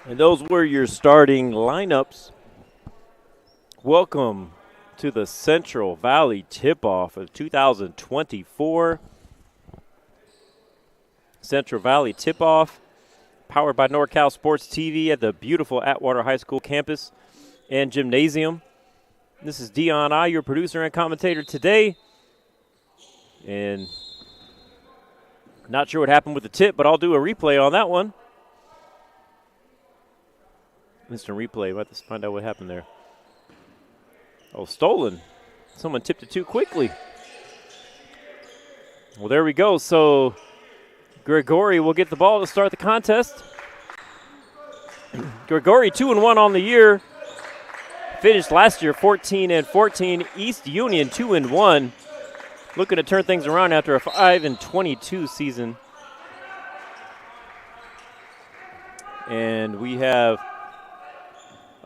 And those were your starting lineups. Welcome to the Central Valley Tip-Off of 2024. Central Valley Tip-Off, powered by NorCal Sports TV at the beautiful Atwater High School campus and gymnasium. This is Dion I, your producer and commentator today. And not sure what happened with the tip, but I'll do a replay on that one. Instant replay. We'll have to find out what happened there. Oh, stolen. Someone tipped it too quickly. Well, there we go. So Gregori will get the ball to start the contest. Gregori 2-1 on the year. Finished last year 14-14. East Union 2-1. Looking to turn things around after a 5-22 season. And we have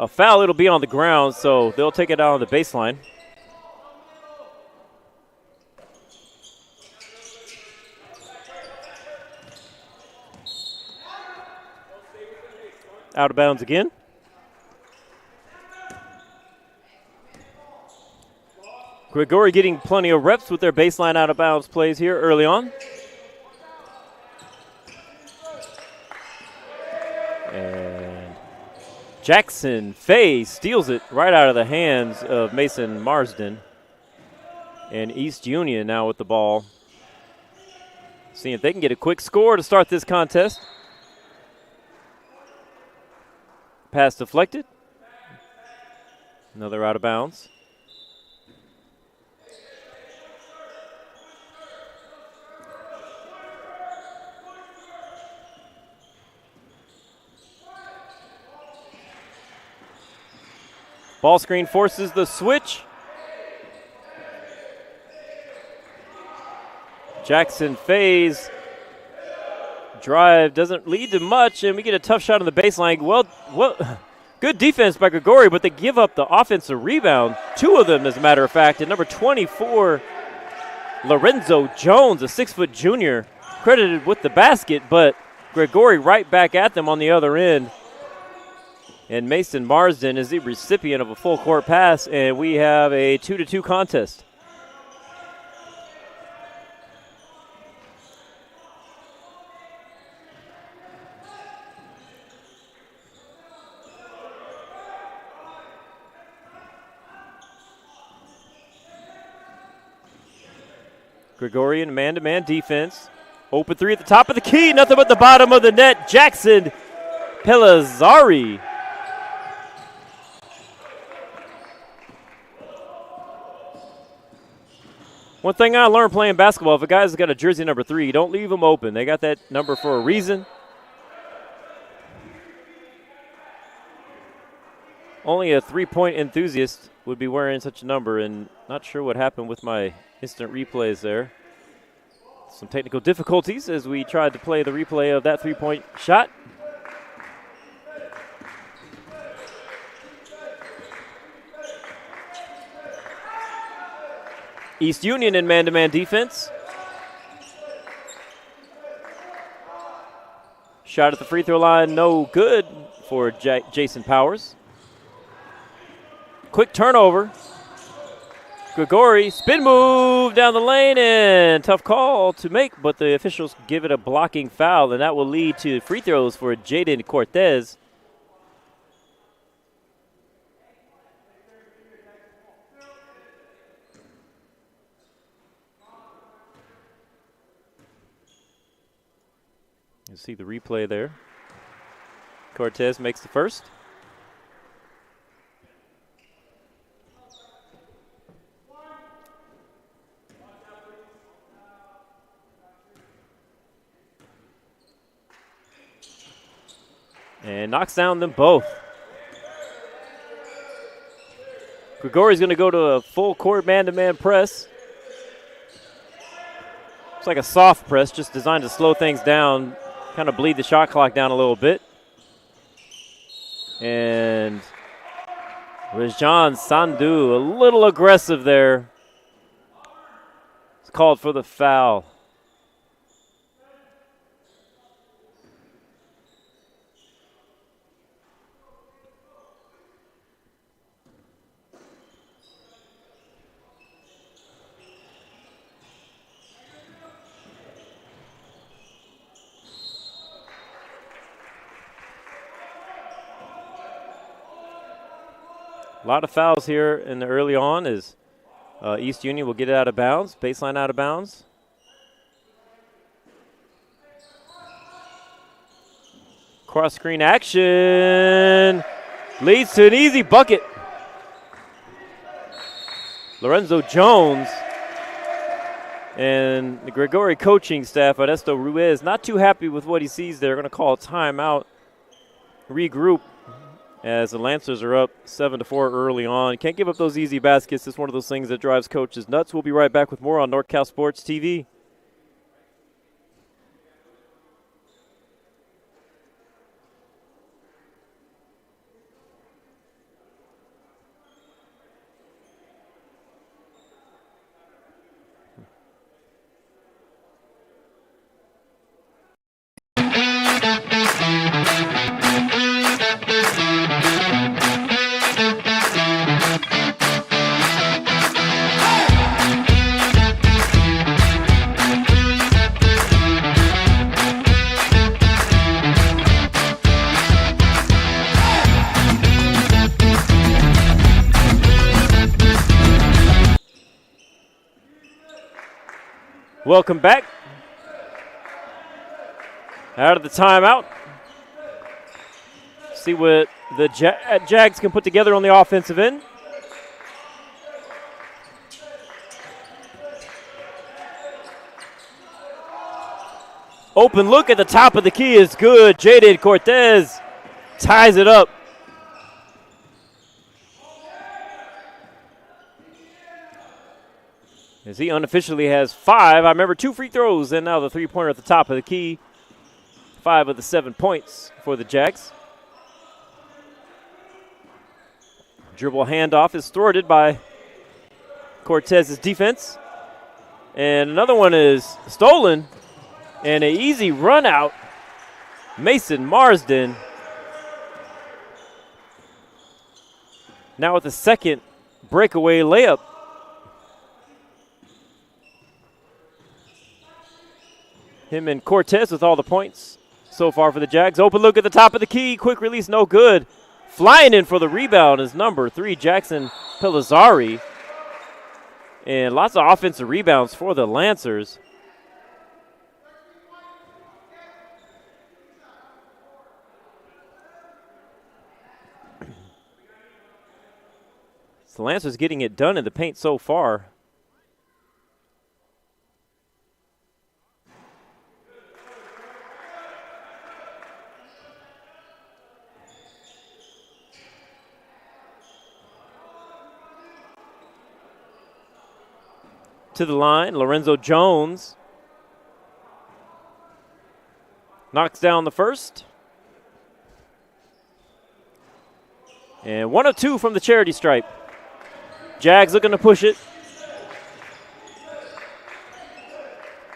a foul. It'll be on the ground, so they'll take it out on the baseline. Out of bounds again. Gregori getting plenty of reps with their baseline out of bounds plays here early on. And Jackson Fay steals it right out of the hands of Mason Marsden. And East Union now with the ball. Seeing if they can get a quick score to start this contest. Pass deflected. Another out of bounds. Ball screen forces the switch. Jackson Fay's drive doesn't lead to much, and we get a tough shot on the baseline. Well, good defense by Gregori, but they give up the offensive rebound. Two of them, as a matter of fact. And number 24, Lorenzo Jones, a 6-foot junior, credited with the basket, but Gregori right back at them on the other end. And Mason Marsden is the recipient of a full court pass, and we have a 2-2 contest. Gregori in man-to-man defense. Open three at the top of the key. Nothing but the bottom of the net. Jackson Pellizzari. One thing I learned playing basketball, if a guy's got a jersey number 3, don't leave him open. They got that number for a reason. Only a three-point enthusiast would be wearing such a number, and not sure what happened with my instant replays there. Some technical difficulties as we tried to play the replay of that three-point shot. East Union in man-to-man defense. Shot at the free throw line, no good for Jason Powers. Quick turnover. Gregori, spin move down the lane, and tough call to make, but the officials give it a blocking foul, and that will lead to free throws for Jaden Cortez. You see the replay there. Cortez makes the first. And knocks down them both. Gregori's going to go to a full court man-to-man press. It's like a soft press, just designed to slow things down, kind of bleed the shot clock down a little bit. And Rajan Sandhu, a little aggressive there. It's called for the foul. A lot of fouls here in the early on as East Union will get it out of bounds, baseline out of bounds. Cross screen action leads to an easy bucket. Lorenzo Jones and the Gregori coaching staff, Ernesto Ruiz, not too happy with what he sees there. Going to call a timeout, regroup, as the Lancers are up 7-4 early on. Can't give up those easy baskets. It's one of those things that drives coaches nuts. We'll be right back with more on NorCal Sports TV. Welcome back. Out of the timeout. See what the Jags can put together on the offensive end. Open look at the top of the key is good. Jaden Cortez ties it up. As he unofficially has 5. I remember 2 free throws and now the three-pointer at the top of the key. 5 of the 7 points for the Jags. Dribble handoff is thwarted by Cortez's defense. And another one is stolen. And an easy run out. Mason Marsden. Now with the second breakaway layup. Him and Cortez with all the points so far for the Jags. Open look at the top of the key. Quick release, no good. Flying in for the rebound is number 3, Jackson Pellizzari. And lots of offensive rebounds for the Lancers. The Lancers getting it done in the paint so far. To the line, Lorenzo Jones knocks down the first. And 1 of 2 from the charity stripe. Jags looking to push it.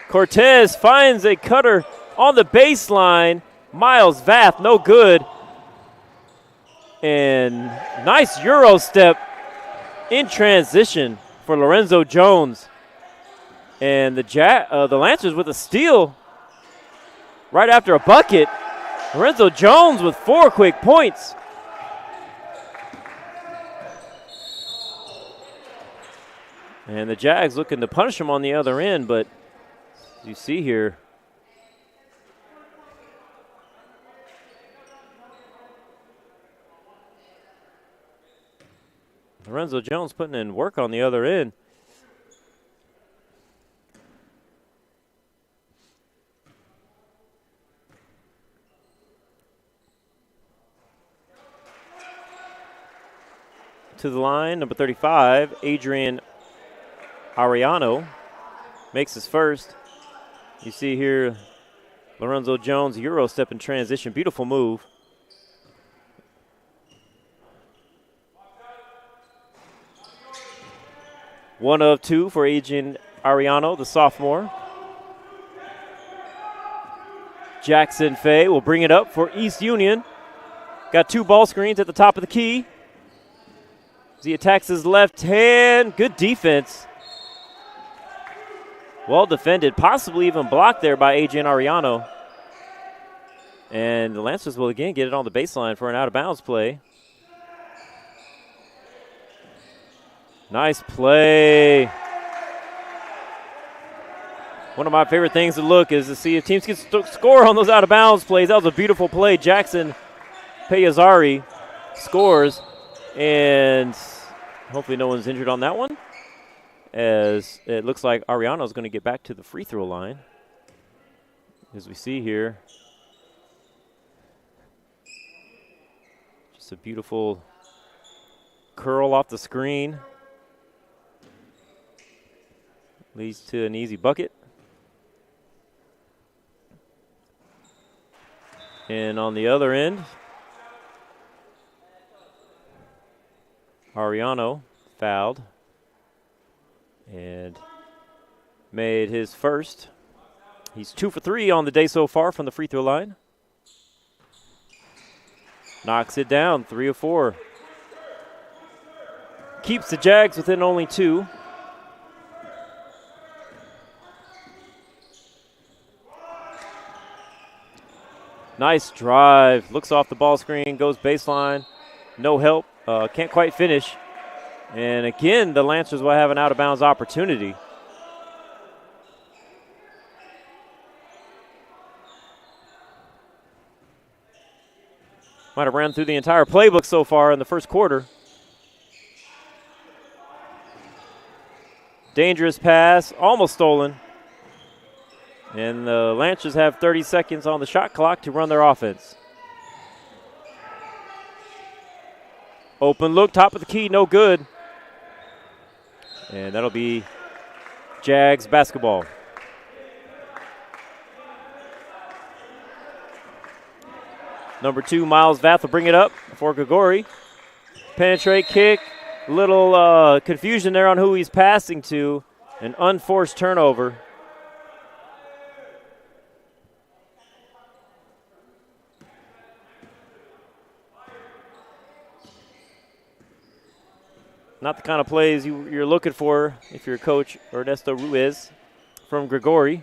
Cortez finds a cutter on the baseline. Miles Vath, no good. And nice Euro step in transition for Lorenzo Jones. And the Lancers with a steal right after a bucket. Lorenzo Jones with 4 quick points. And the Jags looking to punish him on the other end, but as you see here, Lorenzo Jones putting in work on the other end. To the line, number 35, Adrian Ariano makes his first. You see here Lorenzo Jones, Euro step in transition. Beautiful move. One of 2 for Adrian Ariano, the sophomore. Jackson Fay will bring it up for East Union. Got 2 ball screens at the top of the key. As he attacks his left hand. Good defense. Well defended, possibly even blocked there by Adrian Ariano. And the Lancers will again get it on the baseline for an out-of-bounds play. Nice play. One of my favorite things to look is to see if teams can score on those out-of-bounds plays. That was a beautiful play. Jackson Payazari scores, and hopefully no one's injured on that one, as it looks like Ariano is going to get back to the free throw line. As we see here, just a beautiful curl off the screen. Leads to an easy bucket. And on the other end, Ariano fouled and made his first. He's 2 for 3 on the day so far from the free throw line. Knocks it down, 3 of 4. Keeps the Jags within only 2. Nice drive, looks off the ball screen, goes baseline, no help, can't quite finish. And again, the Lancers will have an out-of-bounds opportunity. Might have ran through the entire playbook so far in the first quarter. Dangerous pass, almost stolen. And the Lancers have 30 seconds on the shot clock to run their offense. Open look, top of the key, no good. And that'll be Jags basketball. Number 2, Miles Vath will bring it up for Gregori. Penetrate kick, little confusion there on who he's passing to. An unforced turnover. Not the kind of plays you're looking for if you're coach Ernesto Ruiz from Gregori.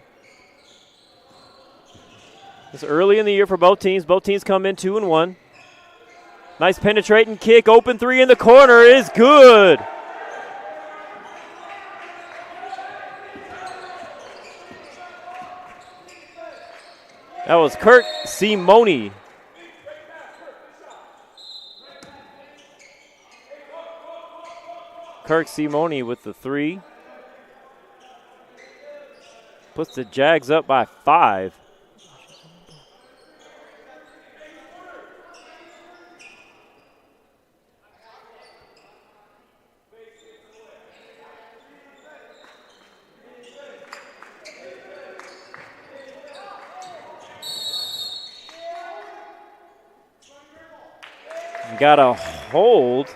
It's early in the year for both teams. Both teams come in 2-1. Nice penetrating kick. Open 3 in the corner is good. That was Kirk Simone. Kirk Simone with the 3. Puts the Jags up by 5. Got a hold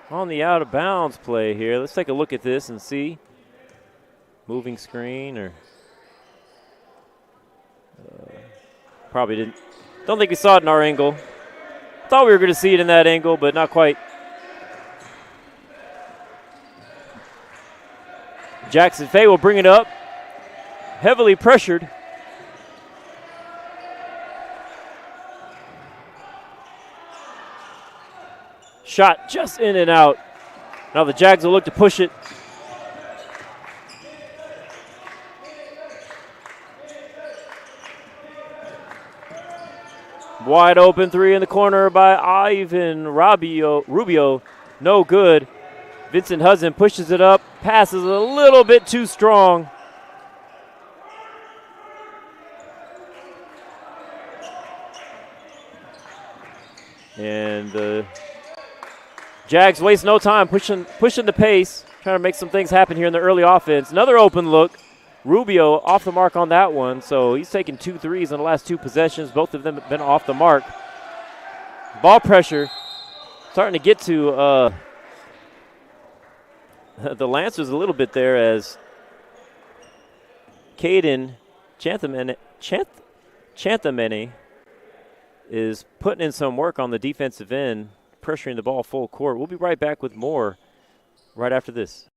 on the out of bounds play here. Let's take a look at this and see. Moving screen or probably didn't. Don't think we saw it in our angle. Thought we were going to see it in that angle, but not quite. Jackson Fay will bring it up. Heavily pressured. Shot just in and out. Now the Jags will look to push it. Wide open 3 in the corner by Ivan Rubio. No good. Vincent Hudson pushes it up. Passes a little bit too strong. And the Jags waste no time, pushing the pace, trying to make some things happen here in the early offense. Another open look. Rubio off the mark on that one, so he's taken 2 threes in the last 2 possessions. Both of them have been off the mark. Ball pressure starting to get to the Lancers a little bit there as Caden Chanthamene is putting in some work on the defensive end, pressuring the ball full court. We'll be right back with more right after this.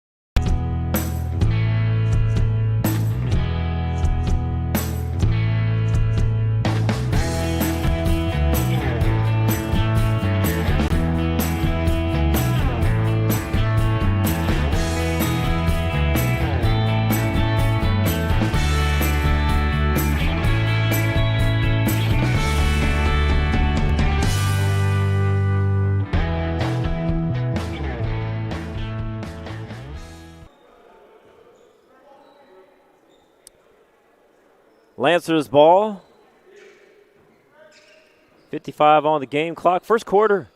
Lancers ball. 55 on the game clock. First quarter.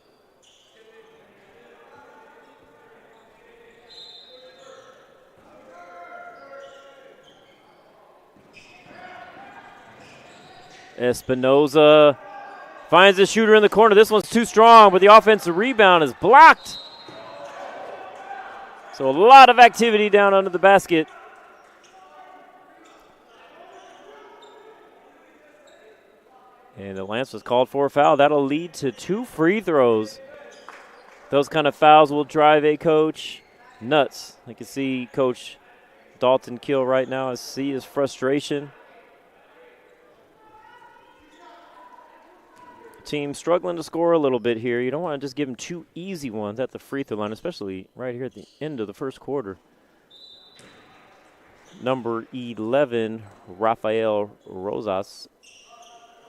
Espinoza finds the shooter in the corner. This one's too strong, but the offensive rebound is blocked. So a lot of activity down under the basket. And the Lancers called for a foul. That'll lead to 2 free throws. Those kind of fouls will drive a coach nuts. You can see Coach Dalton Kill right now. I see his frustration. Team struggling to score a little bit here. You don't want to just give them 2 easy ones at the free throw line, especially right here at the end of the first quarter. Number 11, Rafael Rosas,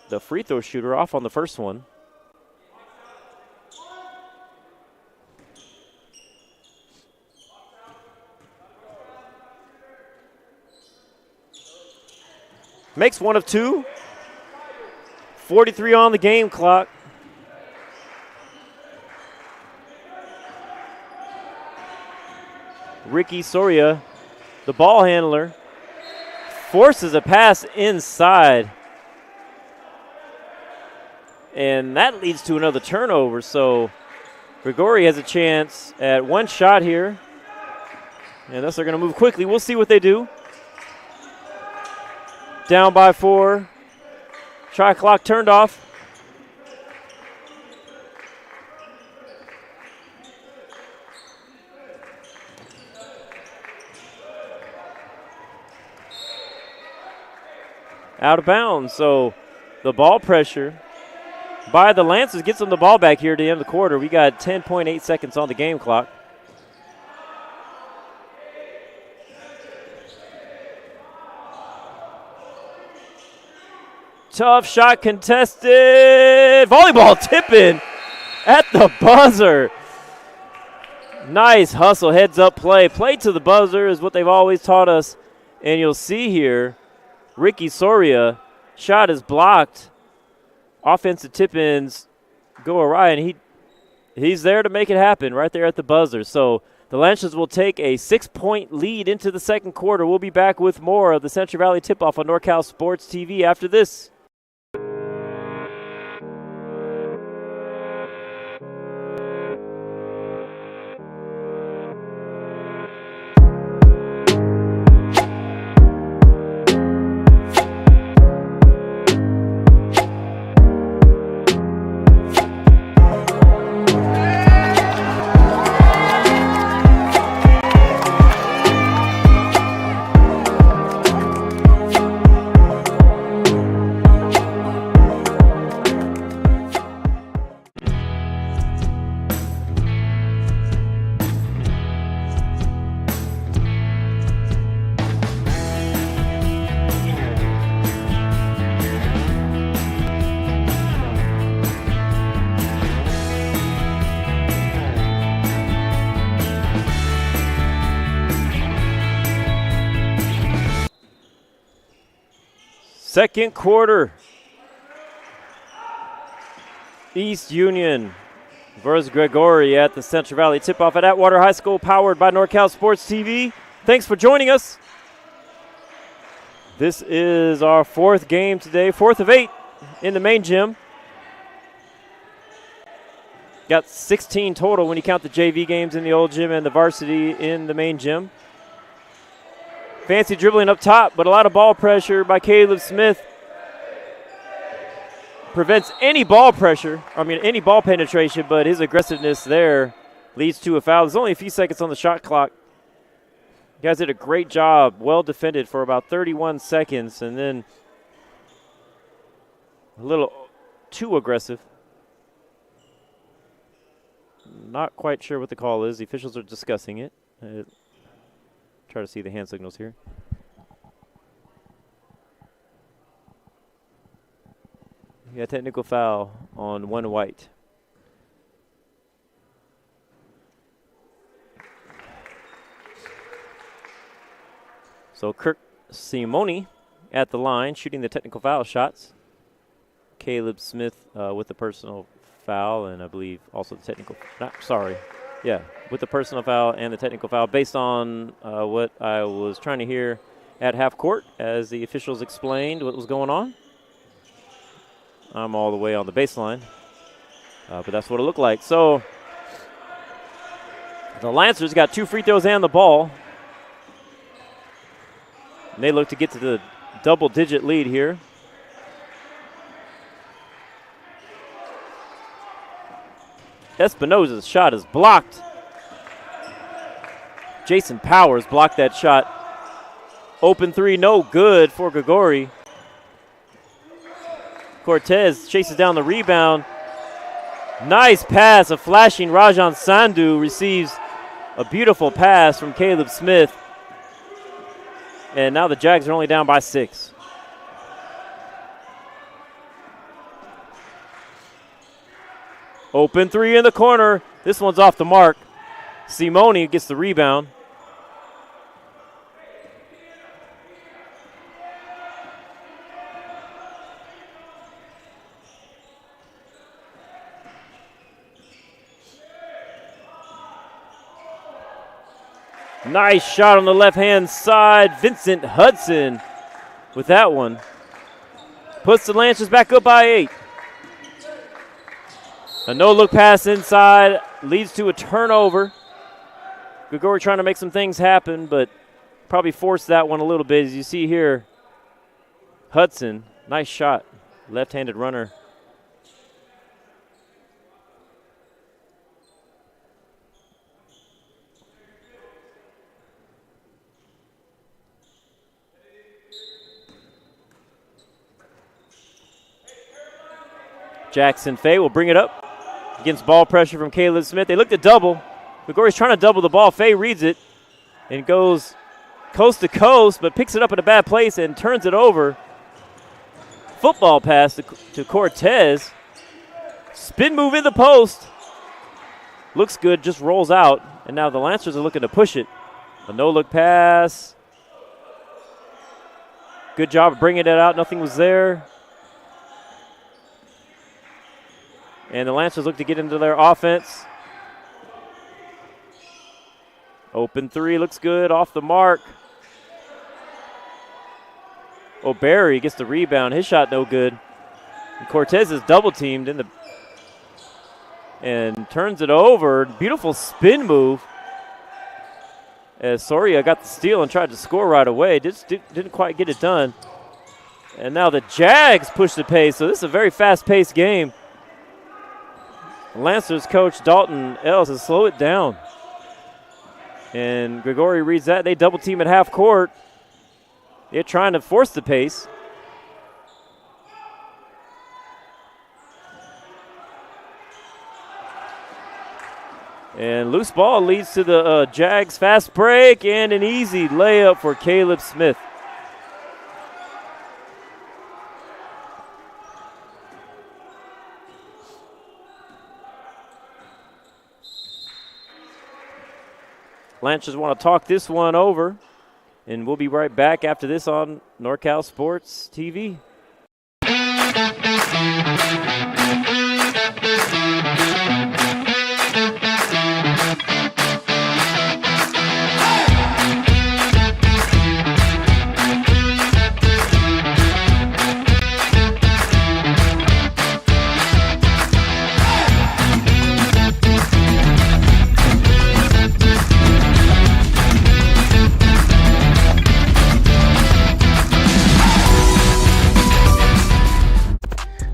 the free throw shooter, off on the first one. Makes 1 of 2. 43 on the game clock. Ricky Soria, the ball handler, forces a pass inside. And that leads to another turnover. So Gregori has a chance at 1 shot here. And thus they're going to move quickly. We'll see what they do. Down by 4. Shot clock turned off. Out of bounds. So the ball pressure by the Lancers gets them the ball back here at the end of the quarter. We got 10.8 seconds on the game clock. Tough shot contested. Volleyball tip-in at the buzzer. Nice hustle, heads-up play. Play to the buzzer is what they've always taught us. And you'll see here, Ricky Soria, shot is blocked. Offensive tip-ins go awry, and he's there to make it happen right there at the buzzer. So the Lancers will take a 6-point lead into the second quarter. We'll be back with more of the Central Valley Tip-Off on NorCal Sports TV after this. Second quarter. East Union versus Gregori at the Central Valley Tip-Off at Atwater High School, powered by NorCal Sports TV. Thanks for joining us. This is our fourth game today, fourth of 8 in the main gym. Got 16 total when you count the JV games in the old gym and the varsity in the main gym. Fancy dribbling up top, but a lot of ball pressure by Caleb Smith. Prevents any ball penetration, but his aggressiveness there leads to a foul. There's only a few seconds on the shot clock. You guys did a great job, well defended for about 31 seconds, and then a little too aggressive. Not quite sure what the call is. The officials are discussing it. Try to see the hand signals here. We got technical foul on one white. So Kirk Simoni at the line shooting the technical foul shots. Caleb Smith with the personal foul, and I believe also the technical, with the personal foul and the technical foul based on what I was trying to hear at half court as the officials explained what was going on. I'm all the way on the baseline, but that's what it looked like. So the Lancers got 2 free throws and the ball. And they look to get to the double-digit lead here. Espinosa's shot is blocked. Jason Powers blocked that shot. Open three, no good for Gregori. Cortez chases down the rebound. Nice pass, a flashing Rajan Sandhu receives a beautiful pass from Caleb Smith. And now the Jags are only down by 6. Open three in the corner. This one's off the mark. Simoni gets the rebound. Nice shot on the left-hand side. Vincent Hudson with that one. Puts the Lancers back up by 8. A no-look pass inside leads to a turnover. Gregori trying to make some things happen, but probably forced that one a little bit. As you see here, Hudson, nice shot, left-handed runner. Jackson Fay will bring it up against ball pressure from Caleb Smith. They look to double. Gregori's trying to double the ball. Fay reads it and goes coast to coast, but picks it up in a bad place and turns it over. football pass to Cortez. Spin move in the post. Looks good, just rolls out. And now the Lancers are looking to push it. A no-look pass. Good job of bringing it out. Nothing was there. And the Lancers look to get into their offense. Open three looks good, off the mark. O'Barry gets the rebound. His shot no good. And Cortez is double teamed and turns it over. Beautiful spin move. As Soria got the steal and tried to score right away. Didn't quite get it done. And now the Jags push the pace. So this is a very fast-paced game. Lancers coach Dalton Ellis has slowed it down. And Gregori reads that. They double team at half court. They're trying to force the pace. And loose ball leads to the Jags fast break and an easy layup for Caleb Smith. Lancers want to talk this one over, and we'll be right back after this on NorCal Sports TV.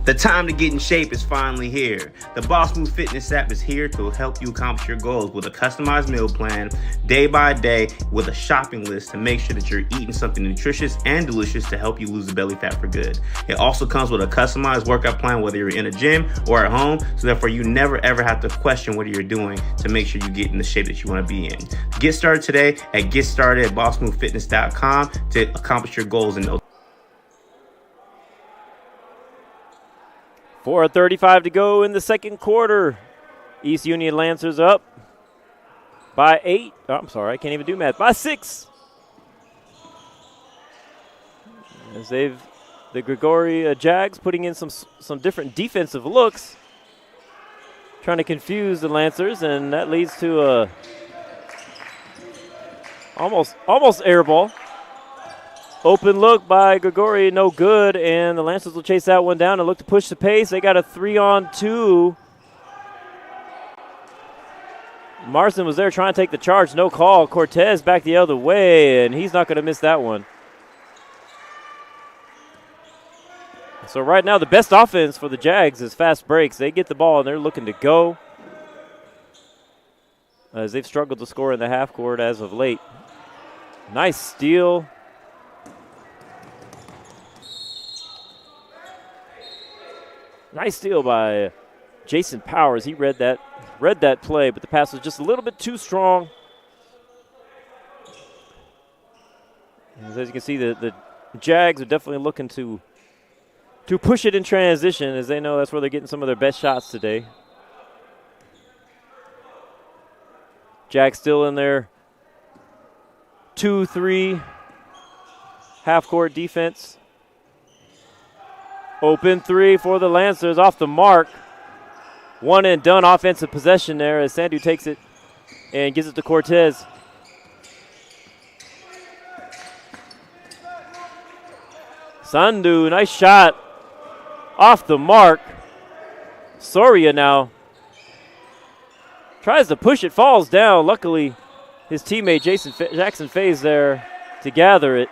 The time to get in shape is finally here. The Boss Move Fitness app is here to help you accomplish your goals with a customized meal plan, day by day, with a shopping list to make sure that you're eating something nutritious and delicious to help you lose the belly fat for good. It also comes with a customized workout plan, whether you're in a gym or at home, so therefore you never ever have to question what you're doing to make sure you get in the shape that you want to be in. Get started today at GetStartedAtBossMoveFitness.com to accomplish your goals in no 4:35 to go in the second quarter. East Union Lancers up by 8. Oh, I'm sorry, I can't even do math. By 6. As the Gregori Jags putting in some different defensive looks, trying to confuse the Lancers, and that leads to a almost air ball. Open look by Gregori, no good, and the Lancers will chase that one down and look to push the pace. They got a 3-on-2. Marston was there trying to take the charge, no call. Cortez back the other way, and he's not going to miss that one. So right now the best offense for the Jags is fast breaks. They get the ball and they're looking to go, as they've struggled to score in the half court as of late. Nice steal. Nice steal by Jason Powers. He read that play, but the pass was just a little bit too strong. As you can see, the Jags are definitely looking to push it in transition, as they know that's where they're getting some of their best shots today. Jags still in their 2-3 half-court defense. Open three for the Lancers, off the mark. One and done offensive possession there as Sandu takes it and gives it to Cortez. Sandu, nice shot. Off the mark. Soria now tries to push it, falls down. Luckily, his teammate Jackson Faye's there to gather it.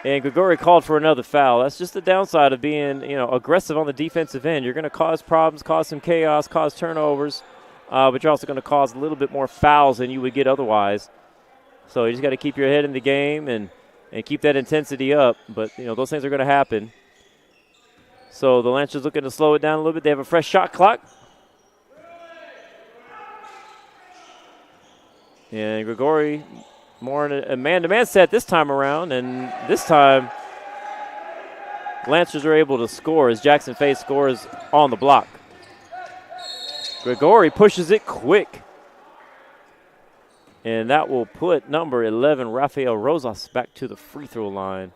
And Gregori called for another foul. That's just the downside of being, aggressive on the defensive end. You're going to cause problems, cause some chaos, cause turnovers, but you're also going to cause a little bit more fouls than you would get otherwise. So you just got to keep your head in the game and keep that intensity up. But, those things are going to happen. So the Lancers looking to slow it down a little bit. They have a fresh shot clock. And Gregori more in a man-to-man set this time around, and this time Lancers are able to score as Jackson Faye scores on the block. Gregori pushes it quick. And that will put number 11, Rafael Rosas, back to the free throw line.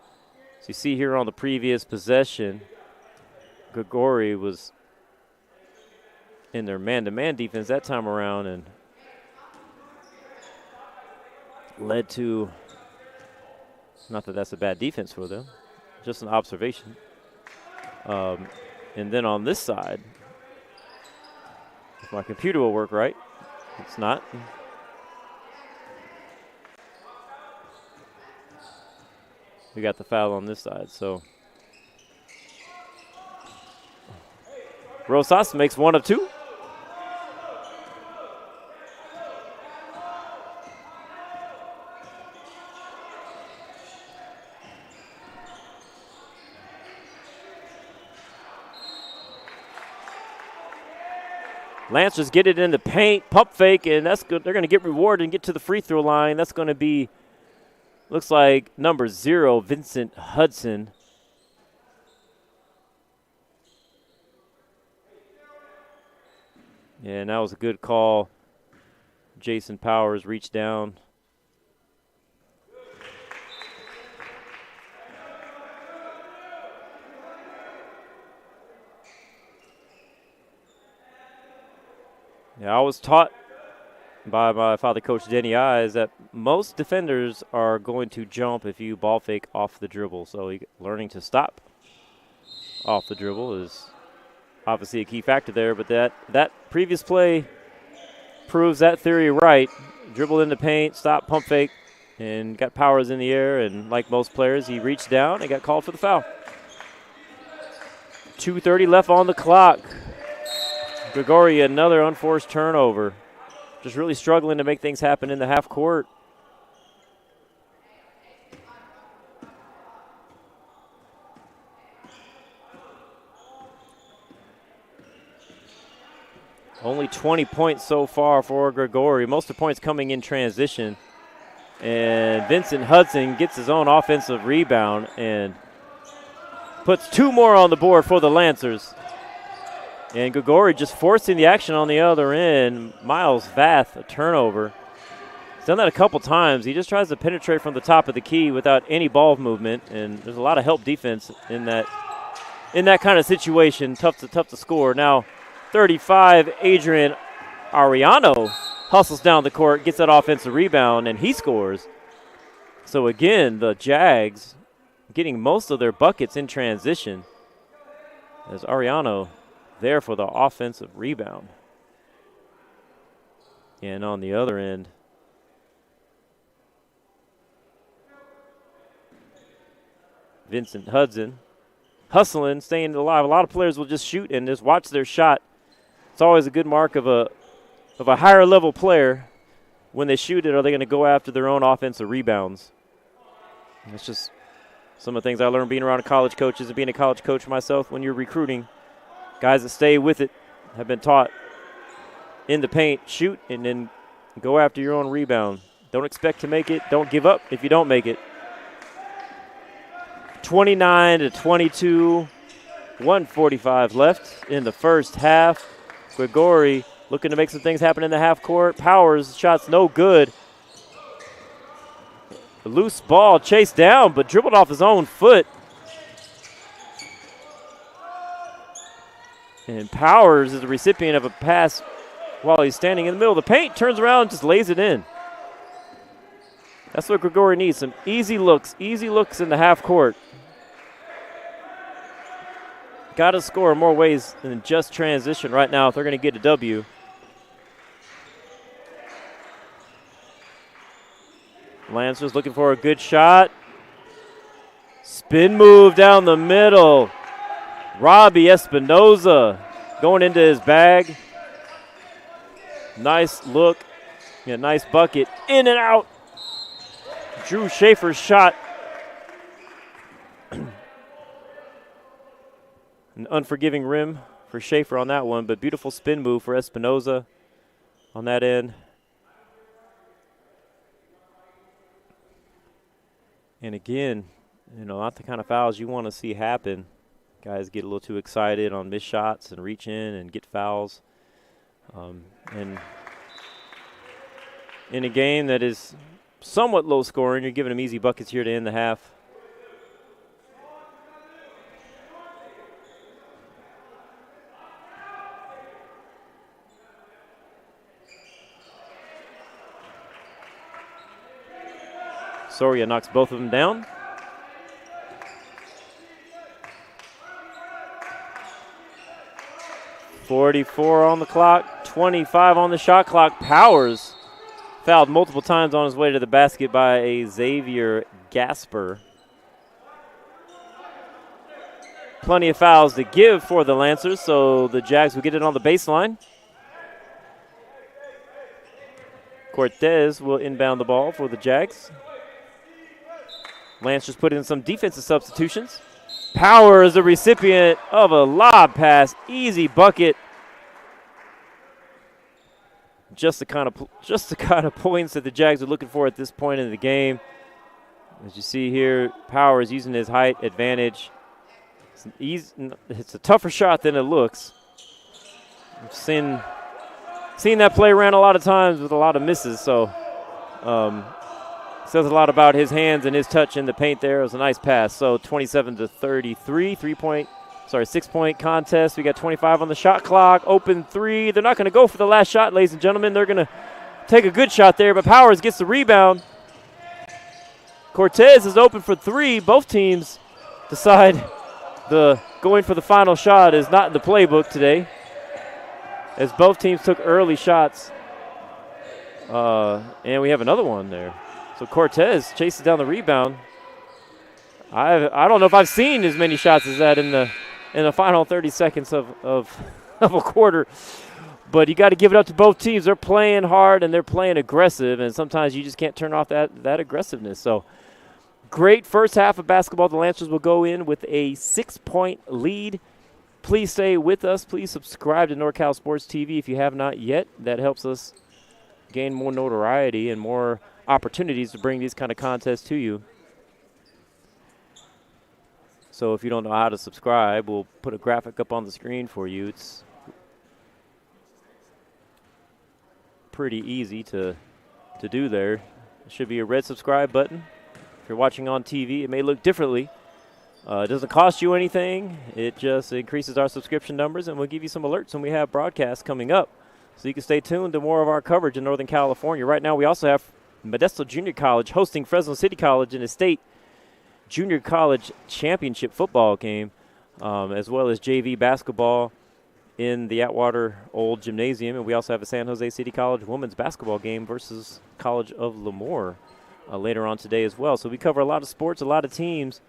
So you see here on the previous possession, Gregori was in their man-to-man defense that time around and led to, not that that's a bad defense for them, just an observation. And then on this side, if my computer will work right, it's not. We got the foul on this side, so Rosas makes one of two. Lancers get it in the paint, pump fake, and that's good. They're going to get rewarded and get to the free throw line. That's going to be, looks like number 0, Vincent Hudson. And that was a good call. Jason Powers reached down. Yeah, I was taught by my father, Coach Denny Eyes, that most defenders are going to jump if you ball fake off the dribble. So learning to stop off the dribble is obviously a key factor there. But that previous play proves that theory right. Dribble in the paint, stop, pump fake, and got Powers in the air. And like most players, he reached down and got called for the foul. 2:30 left on the clock. Gregori, another unforced turnover. Just really struggling to make things happen in the half court. Only 20 points so far for Gregori. Most of the points coming in transition. And Vincent Hudson gets his own offensive rebound and puts 2 more on the board for the Lancers. And Gregori just forcing the action on the other end. Miles Vath, a turnover. He's done that a couple times. He just tries to penetrate from the top of the key without any ball movement, and there's a lot of help defense in that kind of situation. Tough to score. Now, 35, Adrian Ariano hustles down the court, gets that offensive rebound, and he scores. So again, the Jags getting most of their buckets in transition as Ariano there for the offensive rebound. And on the other end, Vincent Hudson hustling, staying alive. A lot of players will just shoot and just watch their shot. It's always a good mark of a higher level player. When they shoot it, are they going to go after their own offensive rebounds? That's just some of the things I learned being around college coaches and being a college coach myself. When you're recruiting, guys that stay with it have been taught in the paint, shoot, and then go after your own rebound. Don't expect to make it. Don't give up if you don't make it. 29-22, 1:45 left in the first half. Gregori looking to make some things happen in the half court. Powers, shot's no good. A loose ball chased down, but dribbled off his own foot. And Powers is the recipient of a pass while he's standing in the middle of the paint, turns around and just lays it in. That's what Gregori needs, some easy looks in the half court. Got to score in more ways than just transition right now if they're going to get a W. Lancers looking for a good shot. Spin move down the middle. Robbie Espinoza going into his bag. Nice look. Yeah, nice bucket. In and out. Drew Schaefer's shot. An unforgiving rim for Schaefer on that one, but beautiful spin move for Espinoza on that end. And again, not the kind of fouls you want to see happen Guys get a little too excited on missed shots and reach in and get fouls. And in a game that is somewhat low scoring, you're giving them easy buckets here to end the half. Soria knocks both of them down. .44 on the clock, 25 on the shot clock. Powers fouled multiple times on his way to the basket by a Xavier Gasper. Plenty of fouls to give for the Lancers, so the Jags will get it on the baseline. Cortez will inbound the ball for the Jags. Lancers put in some defensive substitutions. Power is the recipient of a lob pass. Easy bucket. Just the kind of points that the Jags are looking for at this point in the game. As you see here, Power is using his height advantage. It's a tougher shot than it looks. I've seen that play ran a lot of times with a lot of misses, so says a lot about his hands and his touch in the paint there. It was a nice pass. So 27-33, 6-point contest. We got 25 on the shot clock. Open three. They're not going to go for the last shot, ladies and gentlemen. They're going to take a good shot there, but Powers gets the rebound. Cortez is open for three. Both teams decide going for the final shot is not in the playbook today, as both teams took early shots. And we have another one there. So Cortez chases down the rebound. I don't know if I've seen as many shots as that in the final 30 seconds of a quarter. But you got to give it up to both teams. They're playing hard and they're playing aggressive, and sometimes you just can't turn off that aggressiveness. So great first half of basketball. The Lancers will go in with a 6-point lead. Please stay with us. Please subscribe to NorCal Sports TV if you have not yet. That helps us gain more notoriety and more opportunities to bring these kind of contests to you. So if you don't know how to subscribe, we'll put a graphic up on the screen for you. It's pretty easy to do there. There should be a red subscribe button. If you're watching on TV, it may look differently. It doesn't cost you anything. It just increases our subscription numbers, and we'll give you some alerts when we have broadcasts coming up, so you can stay tuned to more of our coverage in Northern California. Right now we also have Modesto Junior College hosting Fresno City College in a state junior college championship football game, as well as JV basketball in the Atwater Old Gymnasium. And we also have a San Jose City College women's basketball game versus College of Lemoore later on today as well. So we cover a lot of sports, a lot of teams.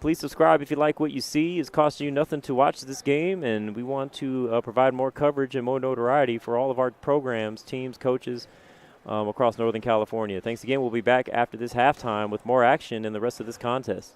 Please subscribe if you like what you see. It's costing you nothing to watch this game, and we want to provide more coverage and more notoriety for all of our programs, teams, coaches, across Northern California. Thanks again. We'll be back after this halftime with more action in the rest of this contest.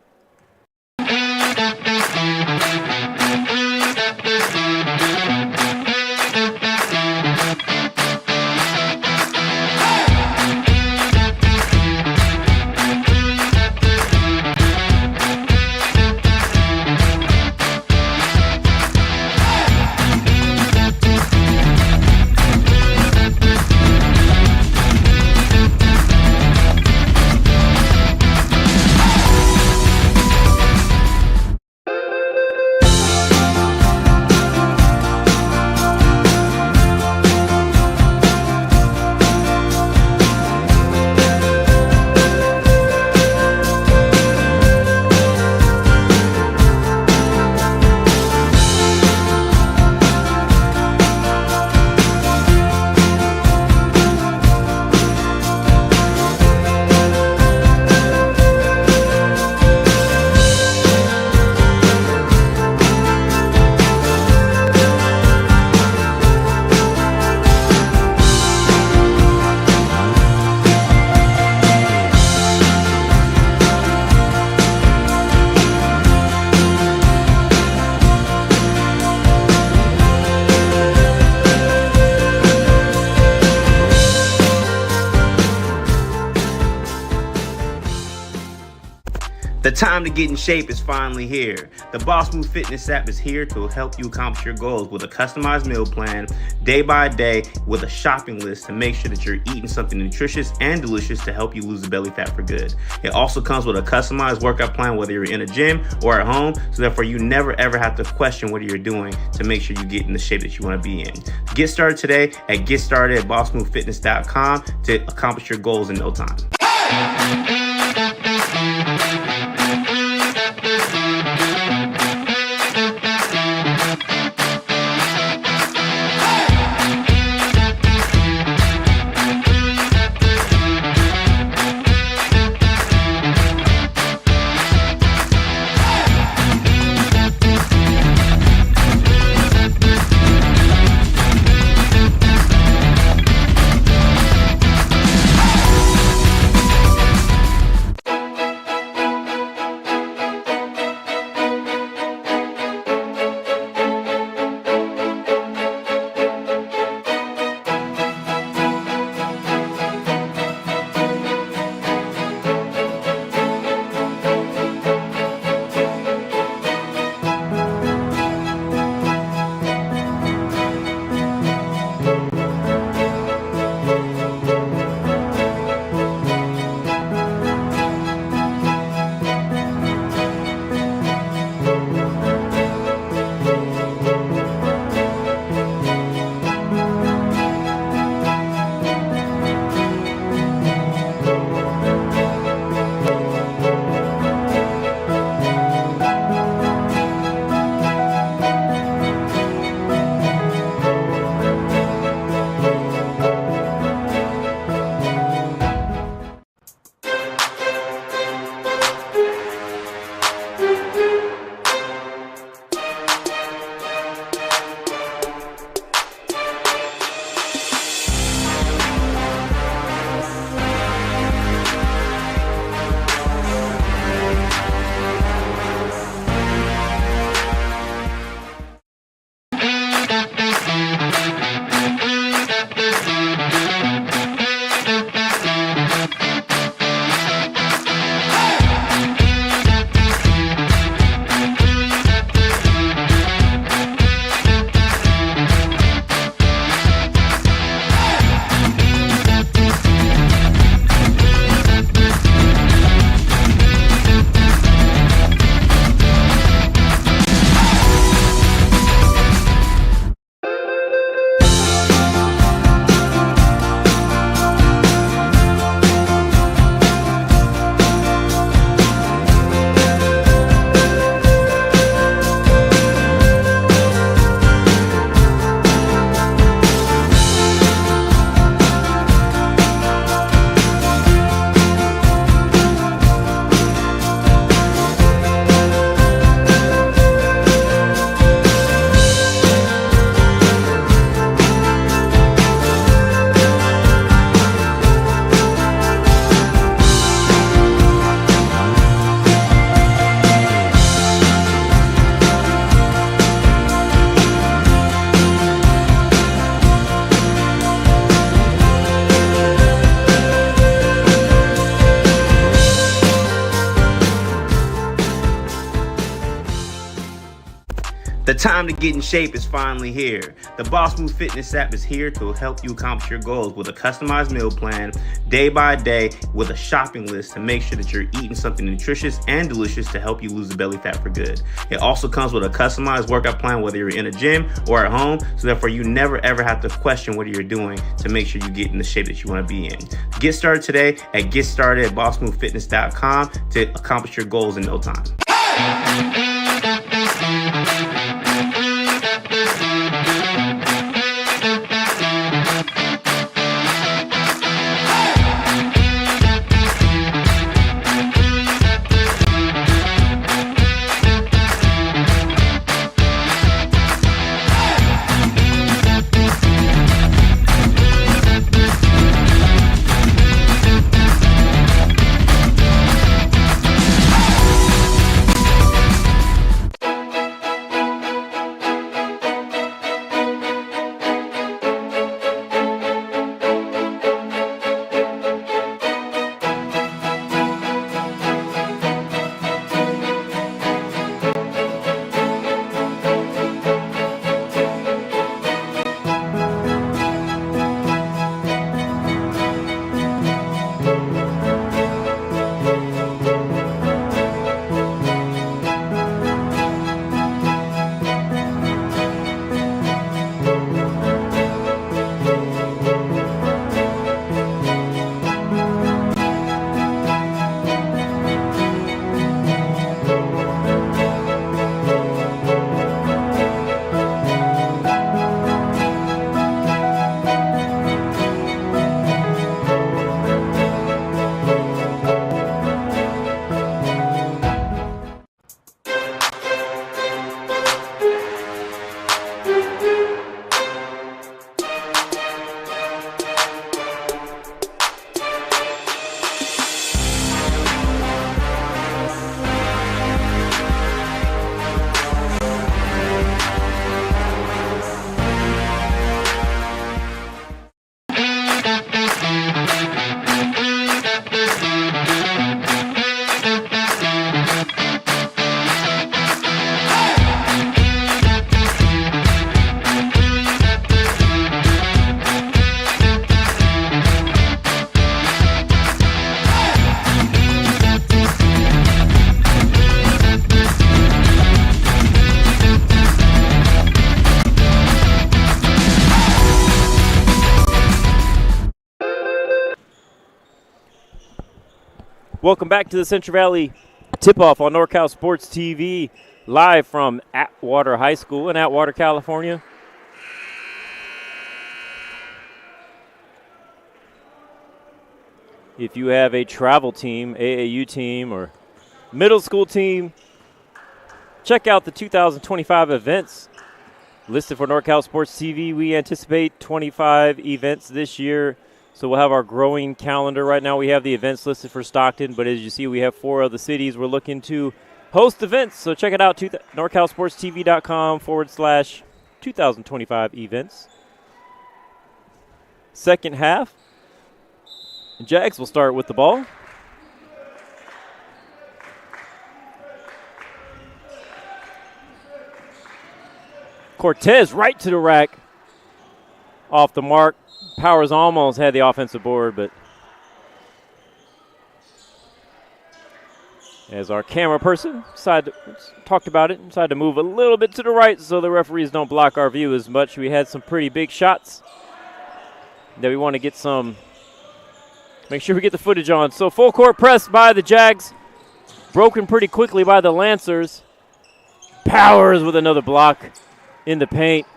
The time to get in shape is finally here. The Boss Move Fitness app is here to help you accomplish your goals with a customized meal plan, day by day, with a shopping list to make sure that you're eating something nutritious and delicious to help you lose the belly fat for good. It also comes with a customized workout plan, whether you're in a gym or at home, so therefore you never ever have to question what you're doing to make sure you get in the shape that you want to be in. Get started today at GetStartedAtBossMoveFitness.com to accomplish your goals in no time. The time to get in shape is finally here. The Boss Move Fitness app is here to help you accomplish your goals with a customized meal plan, day by day, with a shopping list to make sure that you're eating something nutritious and delicious to help you lose the belly fat for good. It also comes with a customized workout plan, whether you're in a gym or at home, so therefore you never ever have to question what you're doing to make sure you get in the shape that you want to be in. Get started today at GetStartedAtBossMoveFitness.com to accomplish your goals in no time. Welcome back to the Central Valley Tip-Off on NorCal Sports TV, live from Atwater High School in Atwater, California. If you have a travel team, AAU team, or middle school team, check out the 2025 events listed for NorCal Sports TV. We anticipate 25 events this year. So we'll have our growing calendar. Right now we have the events listed for Stockton, but as you see, we have 4 other cities we're looking to host events. So check it out, NorCalSportsTV.com/2025 events. Second half, Jags will start with the ball. Cortez right to the rack, off the mark. Powers almost had the offensive board, but as our camera person talked about it, decided to move a little bit to the right so the referees don't block our view as much. We had some pretty big shots that we want to get make sure we get the footage on. So full court press by the Jags, broken pretty quickly by the Lancers. Powers with another block in the paint.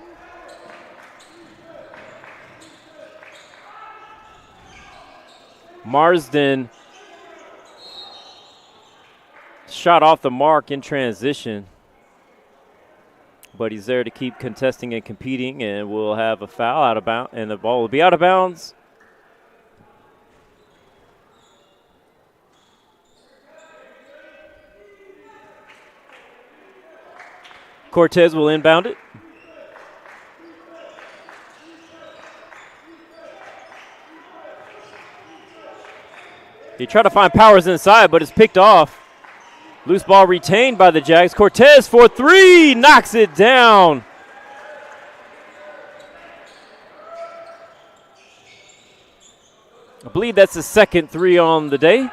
Marsden shot off the mark in transition, but he's there to keep contesting and competing, and we'll have a foul out of bounds, and the ball will be out of bounds. Cortez will inbound it. He tried to find Powers inside, but it's picked off. Loose ball retained by the Jags. Cortez for 3, knocks it down. I believe that's the second 3 on the day.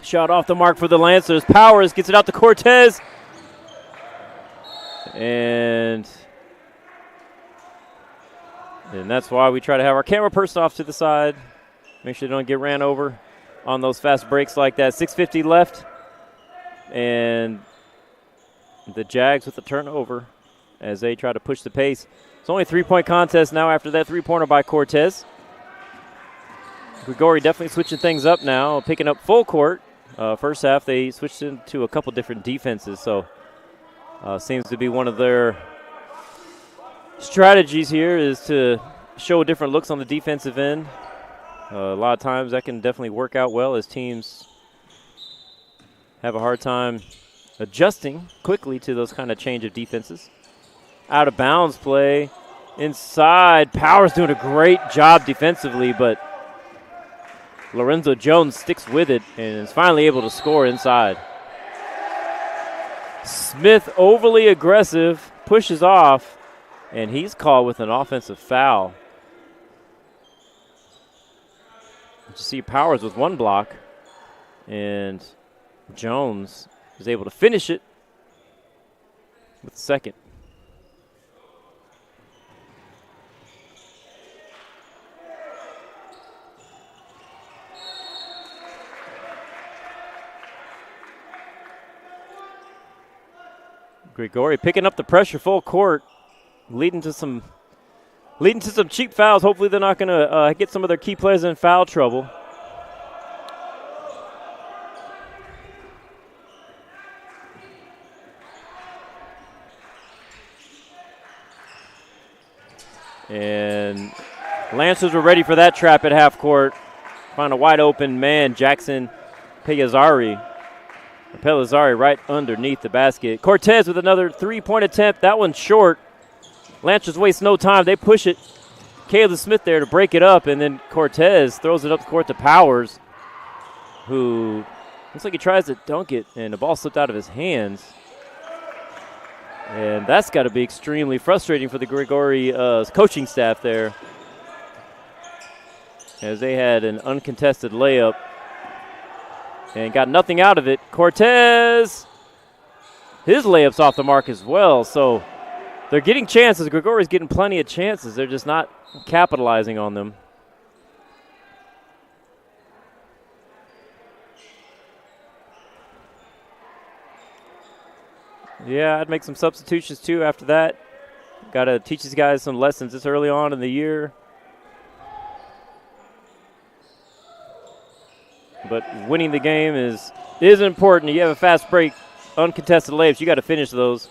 Shot off the mark for the Lancers. Powers gets it out to Cortez. And that's why we try to have our camera person off to the side. Make sure they don't get ran over on those fast breaks like that. 6:50 left. And the Jags with the turnover as they try to push the pace. It's only a 3-point contest now after that 3-pointer by Cortez. Gregori definitely switching things up now, picking up full court. First half, they switched into a couple different defenses, so seems to be one of their strategies here is to show different looks on the defensive end. A lot of times that can definitely work out well as teams have a hard time adjusting quickly to those kind of change of defenses. Out of bounds play inside. Powers doing a great job defensively, but Lorenzo Jones sticks with it and is finally able to score inside. Smith overly aggressive, pushes off, and he's caught with an offensive foul. You see Powers with 1 block, and Jones is able to finish it with the second. Gregori picking up the pressure full court, leading to some cheap fouls. Hopefully they're not going to get some of their key players in foul trouble. And Lancers were ready for that trap at half court. Find a wide open man, Jackson Pellizzari right underneath the basket. Cortez with another 3-point attempt. That one's short. Lancers waste no time. They push it. Caleb Smith there to break it up, and then Cortez throws it up the court to Powers, who looks like he tries to dunk it, and the ball slipped out of his hands. And that's got to be extremely frustrating for the Gregori coaching staff there, as they had an uncontested layup and got nothing out of it. Cortez his layup's off the mark as well. So they're getting chances. Gregori's getting plenty of chances. They're just not capitalizing on them. Yeah, I'd make some substitutions too after that. Got to teach these guys some lessons this early on in the year. But winning the game is important. You have a fast break, uncontested layups. You got to finish those.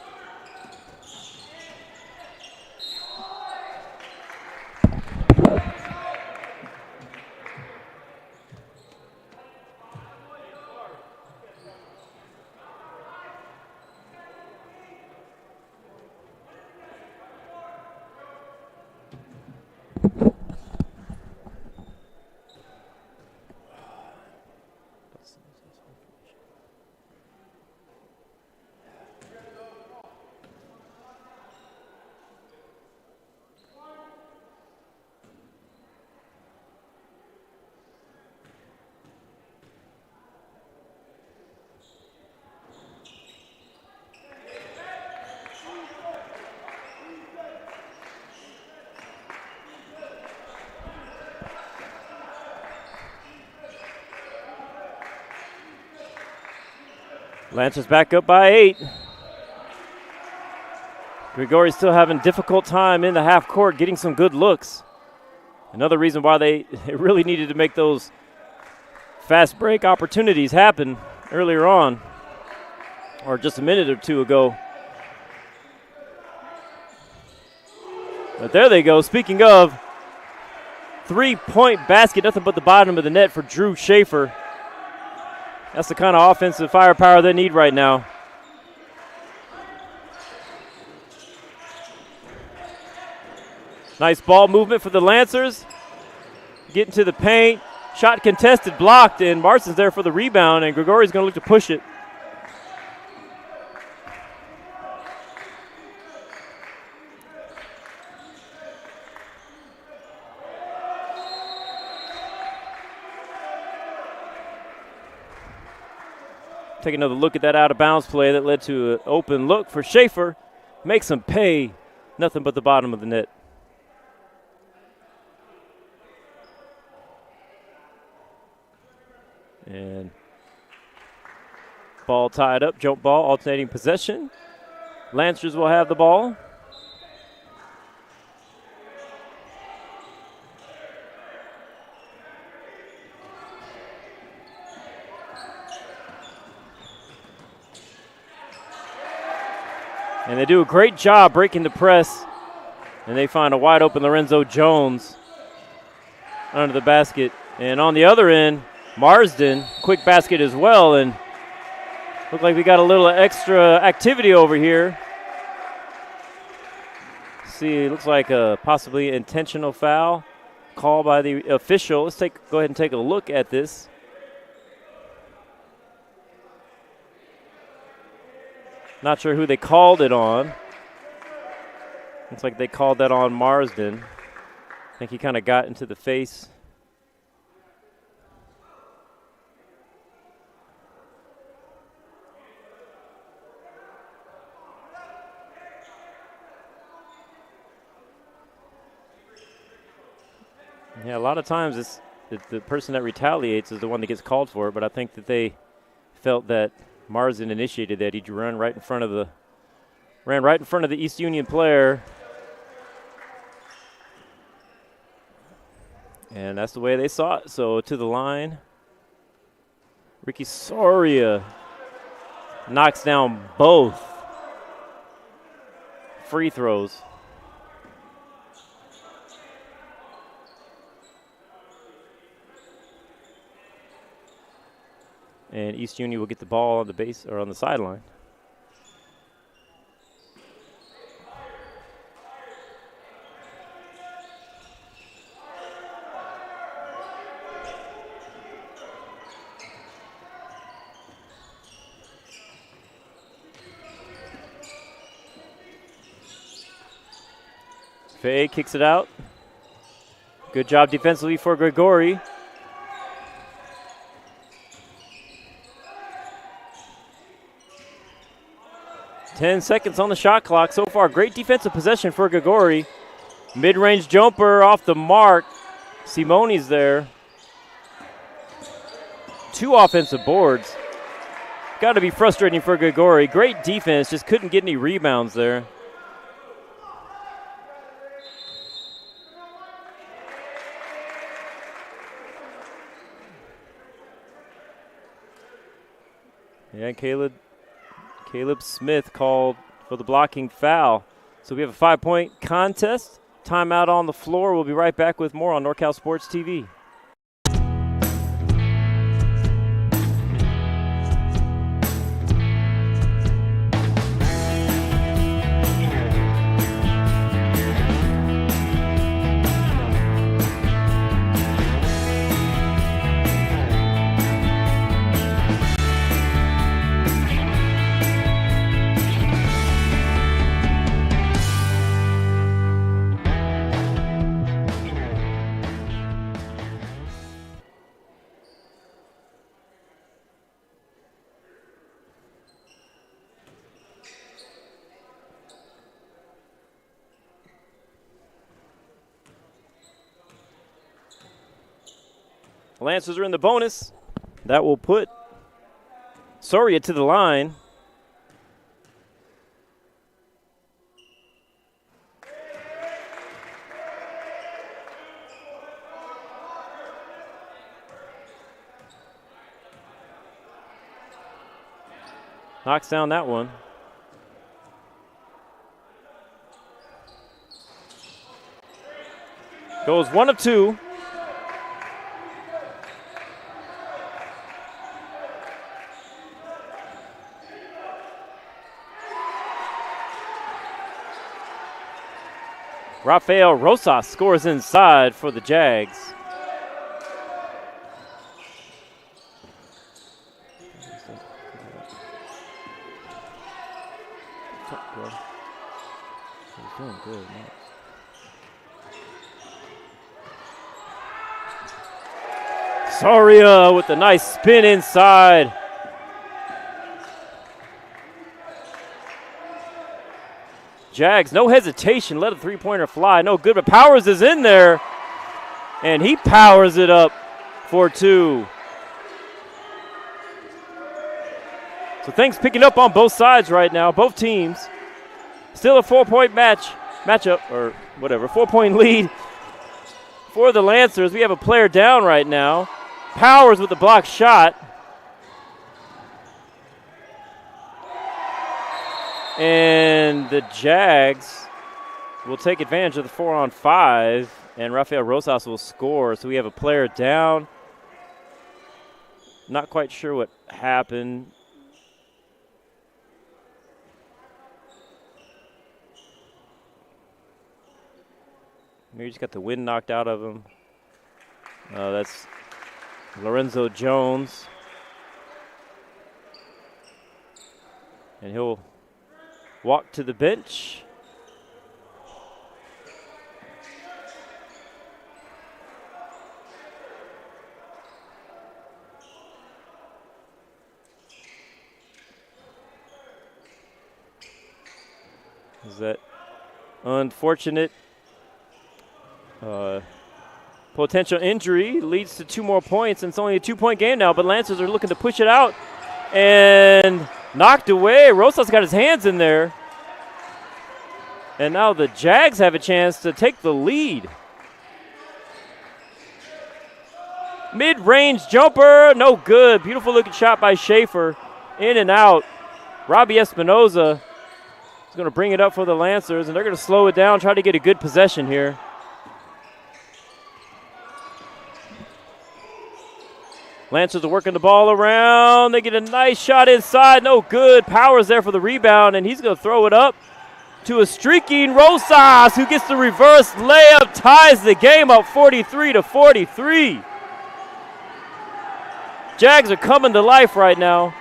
Lancers back up by 8. Gregori's still having difficult time in the half court getting some good looks. Another reason why they really needed to make those fast break opportunities happen earlier on, or just a minute or two ago. But there they go. Speaking of, 3-point basket, nothing but the bottom of the net for Drew Schaefer. That's the kind of offensive firepower they need right now. Nice ball movement for the Lancers. Getting to the paint. Shot contested, blocked, and Marston's there for the rebound, and Gregori's going to look to push it. Take another look at that out-of-bounds play that led to an open look for Schaefer. Makes him pay. Nothing but the bottom of the net. And ball tied up, jump ball, alternating possession. Lancers will have the ball. And they do a great job breaking the press. And they find a wide open Lorenzo Jones under the basket. And on the other end, Marsden, quick basket as well. And look like we got a little extra activity over here. See, it looks like a possibly intentional foul call by the official. Let's go ahead and take a look at this. Not sure who they called it on. Looks like they called that on Marsden. I think he kind of got into the face. Yeah, a lot of times it's the person that retaliates is the one that gets called for it, but I think that they felt that Marsden initiated that. He ran right in front of the East Union player. And that's the way they saw it. So to the line. Ricky Soria knocks down both free throws. And East Union will get the ball on the base or on the sideline. Faye kicks it out. Good job defensively for Gregori. 10 seconds on the shot clock so far. Great defensive possession for Gregori. Mid-range jumper off the mark. Simone's there. 2 offensive boards. Got to be frustrating for Gregori. Great defense, just couldn't get any rebounds there. Yeah, Caleb Smith called for the blocking foul. So we have a 5-point contest. Timeout on the floor. We'll be right back with more on NorCal Sports TV. Lancers are in the bonus. That will put Soria to the line. Knocks down that one. Goes 1 of 2. Rafael Rosas scores inside for the Jags. He's doing good, man. Soria with a nice spin inside. Jags, no hesitation, let a three-pointer fly. No good, but Powers is in there, and he powers it up for 2. So things picking up on both sides right now, both teams. Still a 4-point matchup, or whatever, 4-point lead for the Lancers. We have a player down right now. Powers with the blocked shot. And the Jags will take advantage of the 4-on-5, and Rafael Rosas will score. So we have a player down. Not quite sure what happened. Maybe he just got the wind knocked out of him. That's Lorenzo Jones. And he'll walk to the bench. Is that unfortunate potential injury leads to 2 more points, and it's only a 2-point game now, but Lancers are looking to push it out, and knocked away. Rosas got his hands in there, and now the Jags have a chance to take the lead. Mid-range jumper, no good. Beautiful looking shot by Schaefer, in and out. Robbie Espinoza is going to bring it up for the Lancers, and they're going to slow it down, try to get a good possession here. Lancers are working the ball around. They get a nice shot inside. No good. Powers there for the rebound, and he's going to throw it up to a streaking Rosas, who gets the reverse layup, ties the game up 43-43. Jags are coming to life right now.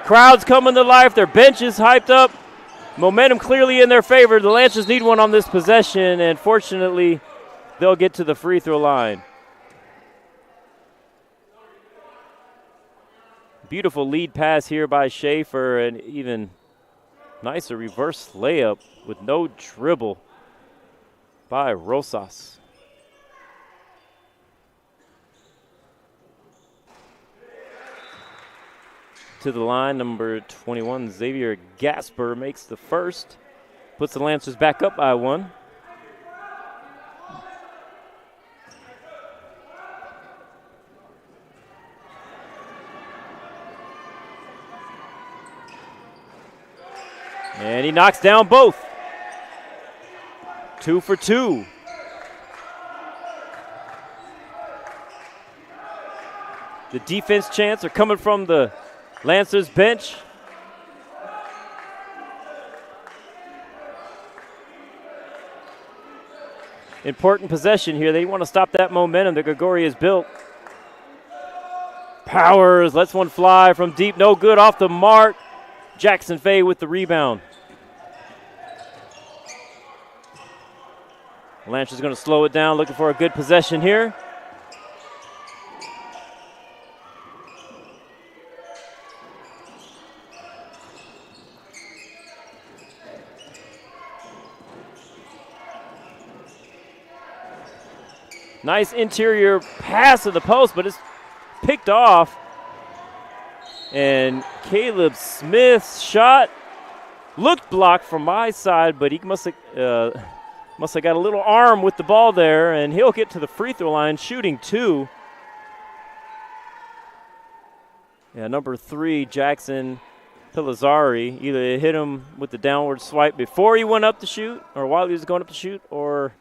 Crowd's coming to life. Their bench is hyped up. Momentum clearly in their favor. The Lancers need one on this possession, and fortunately, they'll get to the free throw line. Beautiful lead pass here by Schaefer, and even Nice, a reverse layup with no dribble by Rosas. To the line, number 21, Xavier Gasper makes the first. Puts the Lancers back up by 1. And he knocks down both. 2 for 2. The defense chants are coming from the Lancers bench. Important possession here. They want to stop that momentum that Gregori has built. Powers lets one fly from deep. No good, off the mark. Jackson Fay with the rebound. Lancers going to slow it down, looking for a good possession here. Nice interior pass to the post, but it's picked off. And Caleb Smith's shot looked blocked from my side, but he must have got a little arm with the ball there, and he'll get to the free throw line shooting 2. Yeah, number 3, Jackson Pilazari, either hit him with the downward swipe before he went up to shoot, or while he was going up to shoot, or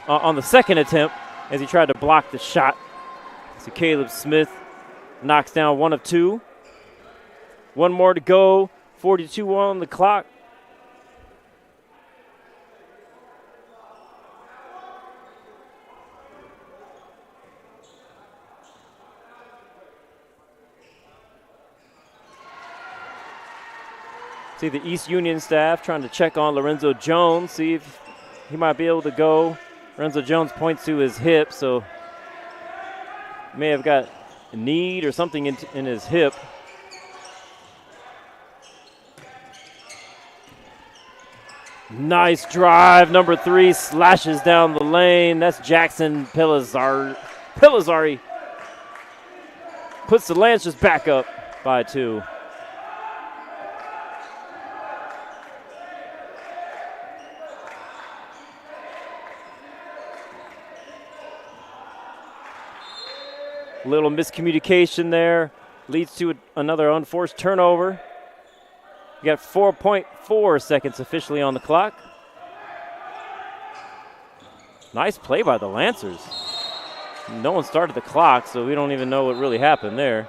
on the second attempt as he tried to block the shot. So Caleb Smith knocks down 1 of 2. 1 more to go, 42 on the clock. See the East Union staff trying to check on Lorenzo Jones, see if he might be able to go. Lorenzo Jones points to his hip, so may have got a need or something in his hip. Nice drive. Number 3 slashes down the lane. That's Jackson Pilazari. Puts the Lancers back up by 2. Little miscommunication there leads to another unforced turnover. You got 4.4 seconds officially on the clock. Nice play by the Lancers. No one started the clock, so we don't even know what really happened there.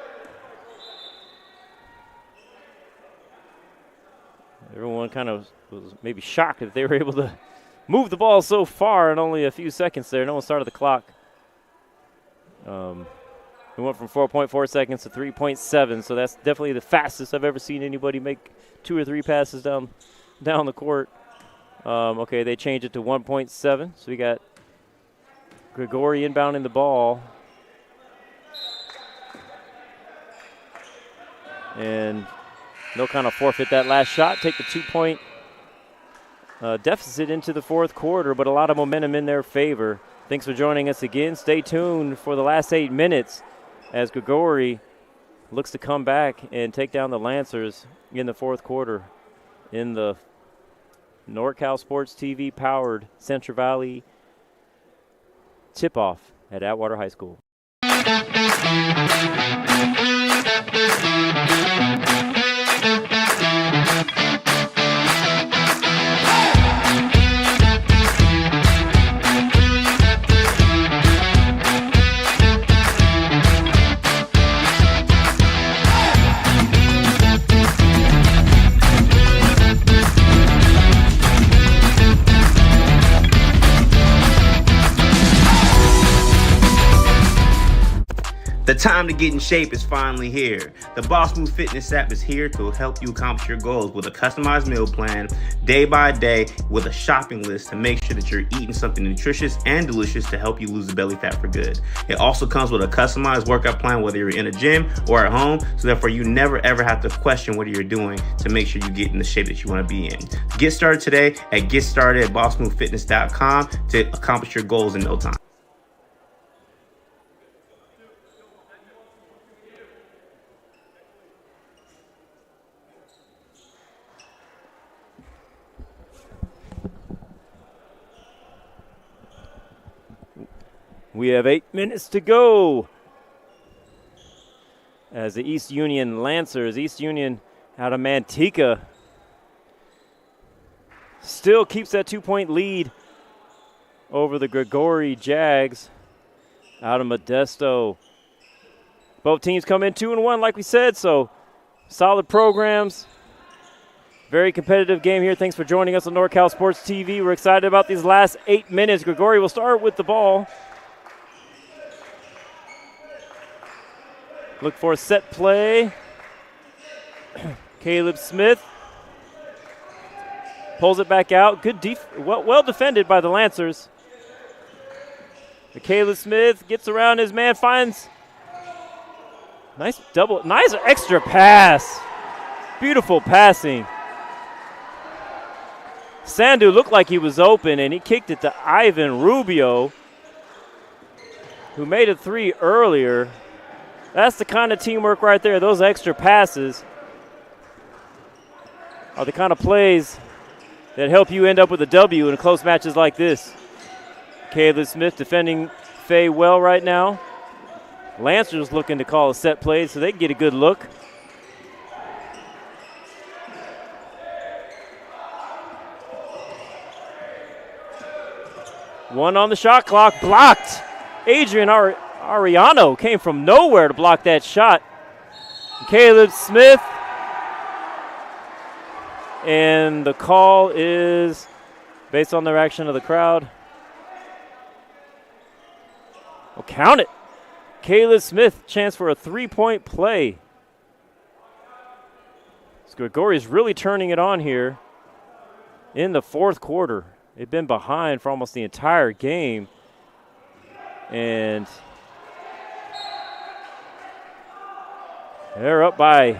Everyone kind of was maybe shocked that they were able to move the ball so far in only a few seconds there. No one started the clock. We went from 4.4 seconds to 3.7, so that's definitely the fastest I've ever seen anybody make 2 or 3 passes down the court. Okay, they changed it to 1.7, so we got Gregori inbounding the ball. And they'll kind of forfeit that last shot, take the 2-point deficit into the 4th quarter, but a lot of momentum in their favor. Thanks for joining us again. Stay tuned for the last 8 minutes as Gregori looks to come back and take down the Lancers in the 4th quarter in the NorCal Sports TV powered Central Valley tip-off at Atwater High School. The time to get in shape is finally here. The Boss Move Fitness app is here to help you accomplish your goals with a customized meal plan, day by day, with a shopping list to make sure that you're eating something nutritious and delicious to help you lose the belly fat for good. It also comes with a customized workout plan, whether you're in a gym or at home, so therefore you never ever have to question what you're doing to make sure you get in the shape that you want to be in. Get started today at GetStartedAtBossMoveFitness.com to accomplish your goals in no time. We have 8 minutes to go as the East Union Lancers, East Union out of Manteca, still keeps that 2-point lead over the Gregori Jags out of Modesto. Both teams come in 2-1 like we said, so solid programs. Very competitive game here. Thanks for joining us on NorCal Sports TV. We're excited about these last 8 minutes. Gregori will start with the ball. Look for a set play. Caleb Smith pulls it back out. Good well defended by the Lancers. Caleb Smith gets around his man, finds nice extra pass. Beautiful passing. Sandu looked like he was open, and he kicked it to Ivan Rubio, who made a 3 earlier. That's the kind of teamwork right there. Those extra passes are the kind of plays that help you end up with a W in close matches like this. Caleb Smith defending Faye well right now. Lancers looking to call a set play so they can get a good look. One on the shot clock, blocked. Adrian Ariano came from nowhere to block that shot. Caleb Smith. And the call is based on the reaction of the crowd. Well, count it. Caleb Smith, chance for a 3-point play. Gregori is really turning it on here in the fourth quarter. They've been behind for almost the entire game. And they're up by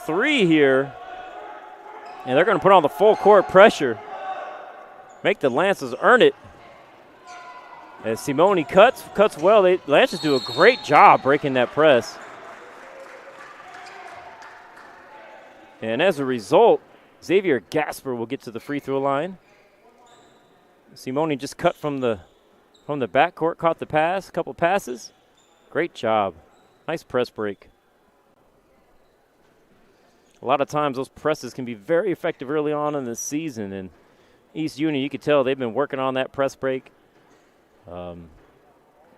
3 here. And they're going to put on the full court pressure. Make the Lancers earn it. As Simone cuts well. Lancers do a great job breaking that press. And as a result, Xavier Gasper will get to the free throw line. Simone just cut from the backcourt, caught the pass, a couple passes. Great job. Nice press break. A lot of times those presses can be very effective early on in the season. And East Union, you could tell they've been working on that press break.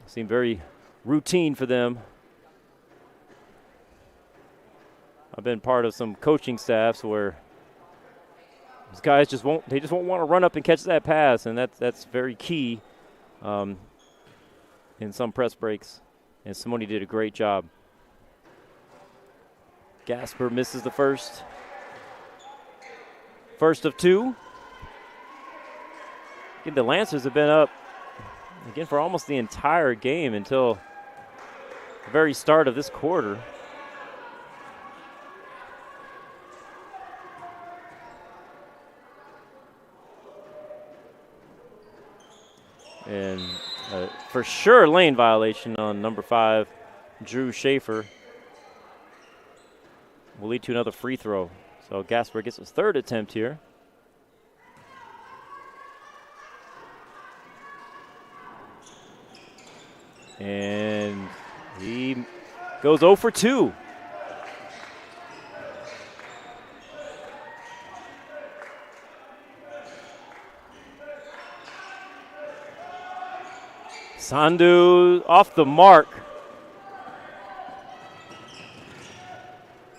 Seemed very routine for them. I've been part of some coaching staffs where these guys just won't want to run up and catch that pass, and that's very key in some press breaks. And Simone did a great job. Gasper misses the first of 2. Again, the Lancers have been up again for almost the entire game until the very start of this quarter. And for sure, lane violation on number 5, Drew Schaefer. Will lead to another free throw. So Gasper gets his 3rd attempt here. And he goes 0 for 2. Sandu off the mark.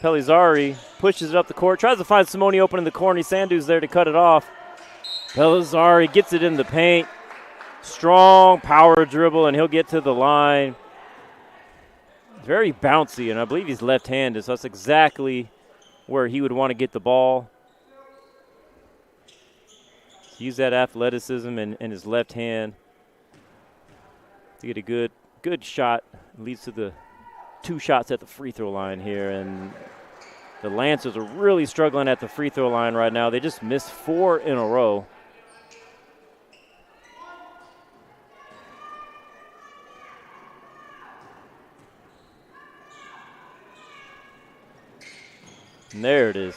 Pelizari pushes it up the court, tries to find Simone open in the corner. Sandu's there to cut it off. Pelizari gets it in the paint. Strong power dribble, and he'll get to the line. very bouncy, and I believe he's left-handed, so that's exactly where he would want to get the ball. Use that athleticism and his left hand to get a good shot. Leads to the 2 shots at the free throw line here, and the Lancers are really struggling at the free throw line right now. They just missed 4 in a row. And there it is.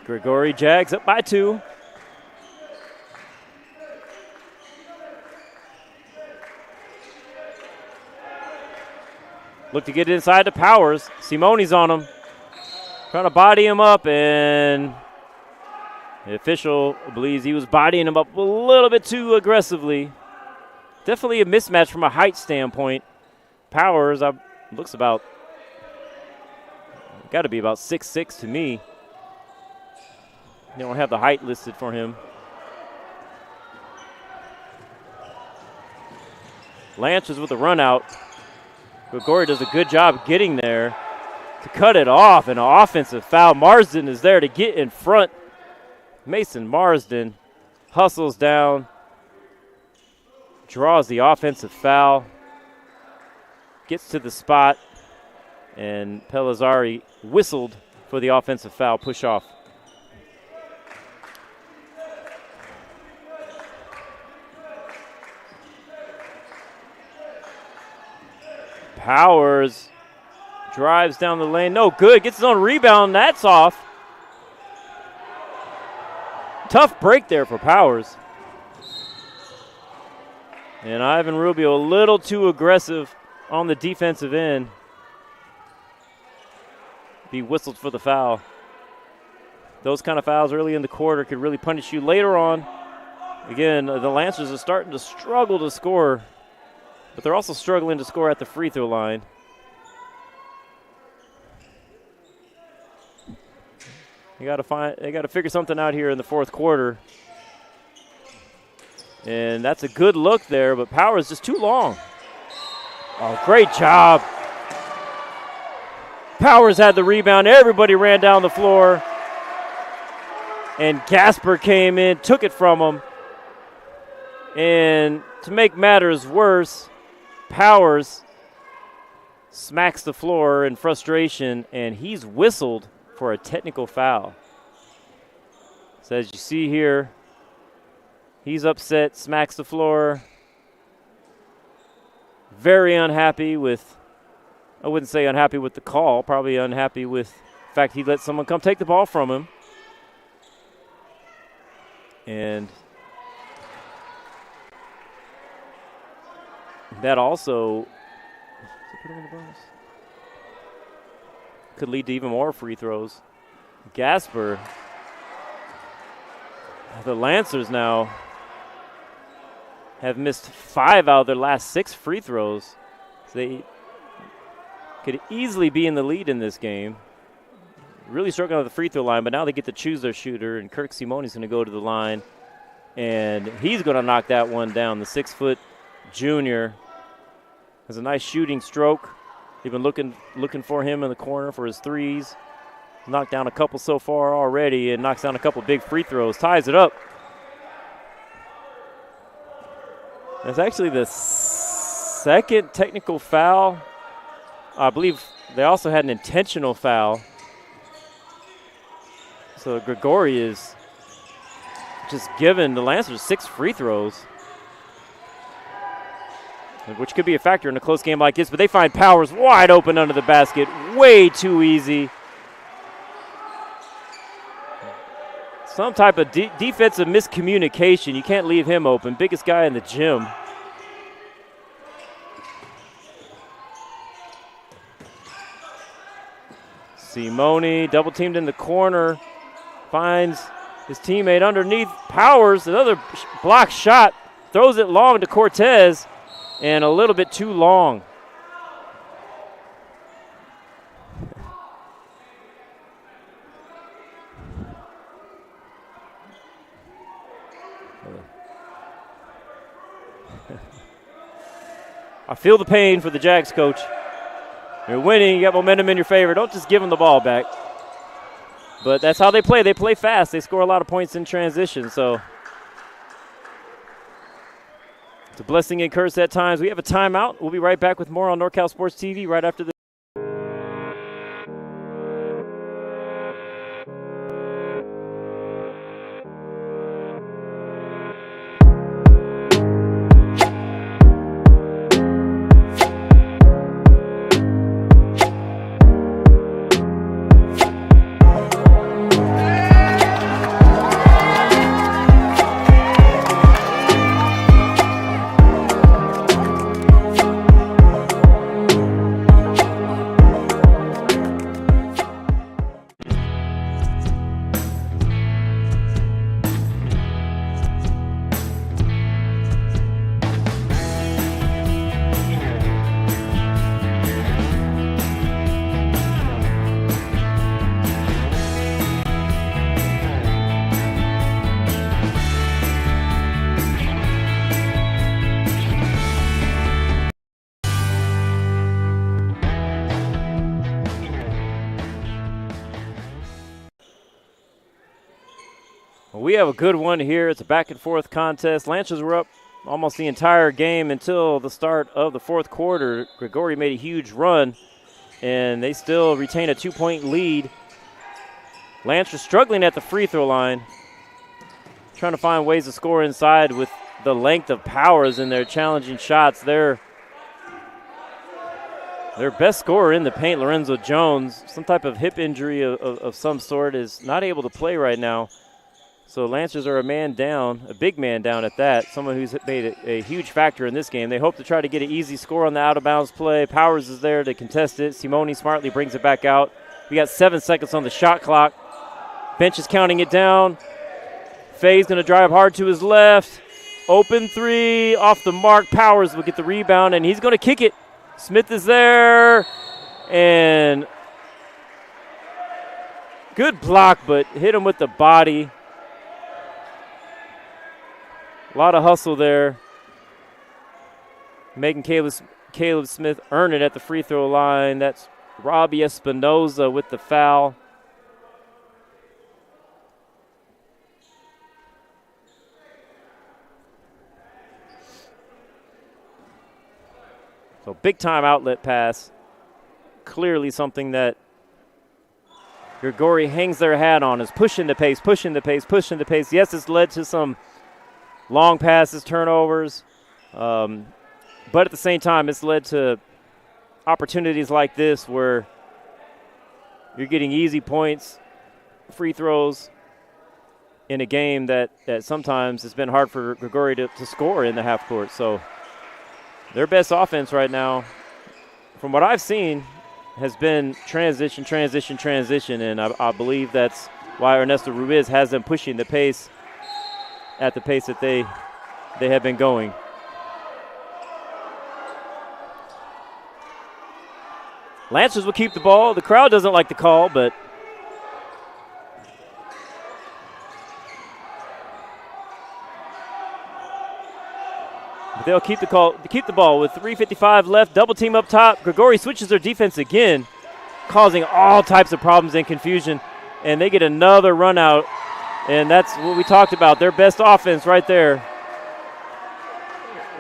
Gregori Jags up by 2. Look to get it inside to Powers. Simone's on him. Trying to body him up, and the official believes he was bodying him up a little bit too aggressively. Definitely a mismatch from a height standpoint. Powers looks about, got to be about 6'6" to me. They don't have the height listed for him. Lancers with a run out. Gregori does a good job getting there to cut it off, and an offensive foul. Marsden is there to get in front. Mason Marsden hustles down, draws the offensive foul, gets to the spot, and Pellizzari whistled for the offensive foul push-off. Powers drives down the lane. No good. Gets his own rebound. That's off. Tough break there for Powers. And Ivan Rubio a little too aggressive on the defensive end. Be whistled for the foul. Those kind of fouls early in the quarter could really punish you later on. Again, the Lancers are starting to struggle to score, but they're also struggling to score at the free throw line. They got to figure something out here in the fourth quarter. And that's a good look there, but Powers just too long. Oh, great job. Powers had the rebound. Everybody ran down the floor. And Gasper came in, took it from him. And to make matters worse, Powers smacks the floor in frustration, and he's whistled for a technical foul. So as you see here, he's upset, smacks the floor. Very unhappy with, I wouldn't say unhappy with the call, probably unhappy with the fact he let someone come take the ball from him. And that also could lead to even more free throws. Gasper, the Lancers now have missed 5 out of their last 6 free throws. So they could easily be in the lead in this game. Really struggling at the free throw line, but now they get to choose their shooter, and Kirk Simone's going to go to the line, and he's going to knock that one down. The 6-foot junior has a nice shooting stroke. They've been looking for him in the corner for his threes. Knocked down a couple so far already, and knocks down a couple big free throws. Ties it up. That's actually the second technical foul. I believe they also had an intentional foul. So Gregori is just giving the Lancers 6 free throws, which could be a factor in a close game like this, but they find Powers wide open under the basket. Way too easy. Some type of defensive miscommunication. You can't leave him open. Biggest guy in the gym. Simone double teamed in the corner. Finds his teammate underneath. Powers, another block shot. Throws it long to Cortez, and a little bit too long. I feel the pain for the Jags, coach. You're winning. You got momentum in your favor. Don't just give them the ball back. But that's how they play. They play fast. They score a lot of points in transition. So it's a blessing and curse at times. We have a timeout. We'll be right back with more on NorCal Sports TV right after this. We have a good one here. It's a back-and-forth contest. Lancers were up almost the entire game until the start of the fourth quarter. Gregori made a huge run, and they still retain a 2-point lead. Lancers struggling at the free throw line, trying to find ways to score inside with the length of Powers in their challenging shots. Their best scorer in the paint, Lorenzo Jones, some type of hip injury of some sort, is not able to play right now. So Lancers are a man down, a big man down at that, someone who's made a huge factor in this game. They hope to try to get an easy score on the out-of-bounds play. Powers is there to contest it. Simone smartly brings it back out. We got 7 seconds on the shot clock. Bench is counting it down. Faye's going to drive hard to his left. Open three, off the mark. Powers will get the rebound, and he's going to kick it. Smith is there, and good block, but hit him with the body. A lot of hustle there, making Caleb Smith earn it at the free throw line. That's Robbie Espinoza with the foul. So big time outlet pass. Clearly something that Gregori hangs their hat on, is pushing the pace, pushing the pace, pushing the pace. Yes, it's led to some long passes, turnovers, but at the same time, it's led to opportunities like this where you're getting easy points, free throws in a game that sometimes it's been hard for Gregori to score in the half court. So their best offense right now, from what I've seen, has been transition, transition, transition, and I believe that's why Ernesto Ruiz has them pushing the pace at the pace that they have been going. Lancers will keep the ball. The crowd doesn't like the call, but they'll keep the ball with 3:55 left. Double team up top. Gregori switches their defense again, causing all types of problems and confusion, and they get another run out. And that's what we talked about, their best offense right there.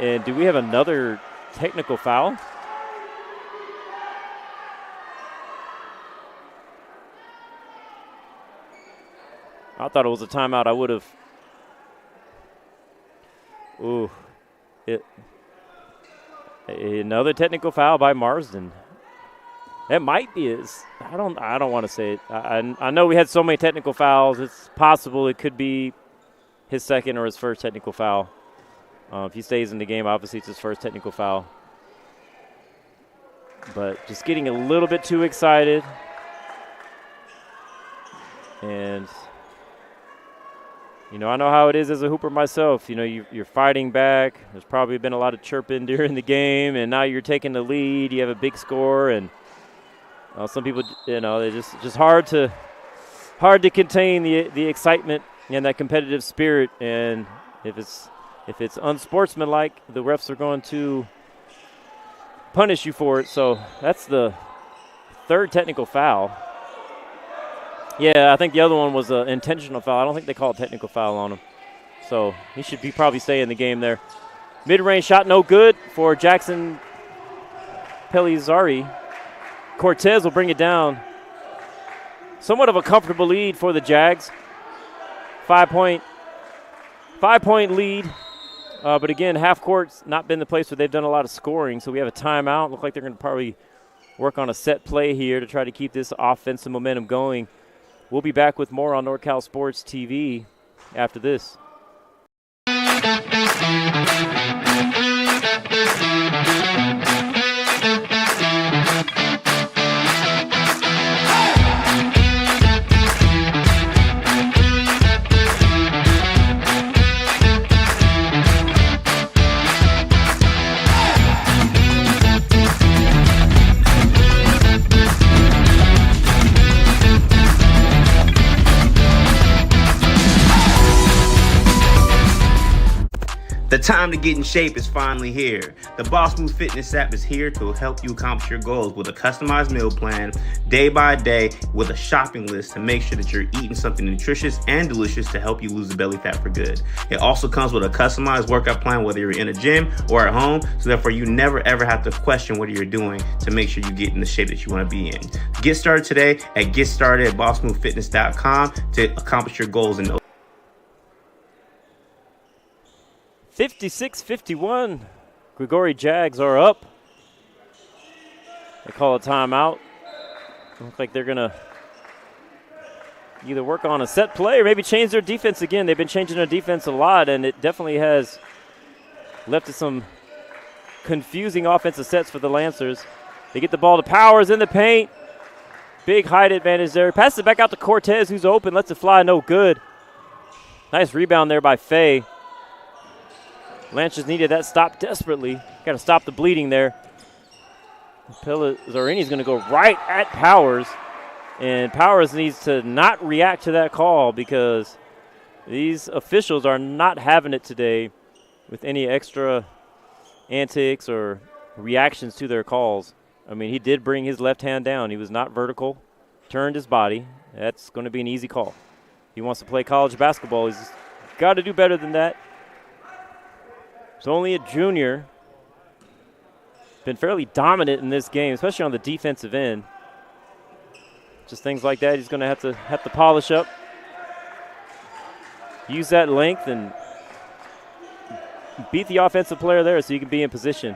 And do we have another technical foul? I thought it was a timeout. I would have. Ooh. Another technical foul by Marsden. That might be his. I don't want to say it. I know we had so many technical fouls. It's possible it could be his second or his first technical foul. If he stays in the game, obviously it's his first technical foul. But just getting a little bit too excited. And, you know, I know how it is as a hooper myself. You know, you're fighting back. There's probably been a lot of chirping during the game, and now you're taking the lead. You have a big score, and some people, you know, they're just hard to contain the excitement and that competitive spirit. And if it's If it's unsportsmanlike, the refs are going to punish you for it. So that's the third technical foul. Yeah, I think the other one was an intentional foul. I don't think they called a technical foul on him. So he should probably stay in the game there. Mid-range shot no good for Jackson Pelizari. Cortez will bring it down. Somewhat of a comfortable lead for the Jags. 5-point lead. But again, half court's not been the place where they've done a lot of scoring. So we have a timeout. Look like they're going to probably work on a set play here to try to keep this offensive momentum going. We'll be back with more on NorCal Sports TV after this. The time to get in shape is finally here. The Boss Move Fitness app is here to help you accomplish your goals with a customized meal plan, day by day, with a shopping list to make sure that you're eating something nutritious and delicious to help you lose the belly fat for good. It also comes with a customized workout plan, whether you're in a gym or at home, so therefore you never ever have to question what you're doing to make sure you get in the shape that you want to be in. Get started today at GetStartedAtBossMoveFitness.com to accomplish your goals in 56-51. Gregori Jags are up. They call a timeout. Looks like they're going to either work on a set play or maybe change their defense again. They've been changing their defense a lot, and it definitely has left to some confusing offensive sets for the Lancers. They get the ball to Powers in the paint. Big height advantage there. Passes it back out to Cortez, who's open. Lets it fly, no good. Nice rebound there by Faye. Lancers needed that stop desperately. Got to stop the bleeding there. Zorini going to go right at Powers. And Powers needs to not react to that call because these officials are not having it today with any extra antics or reactions to their calls. I mean, he did bring his left hand down. He was not vertical, turned his body. That's going to be an easy call. He wants to play college basketball. He's got to do better than that. He's only a junior. Been fairly dominant in this game, especially on the defensive end. Just things like that he's going to have to polish up. Use that length and beat the offensive player there so you can be in position.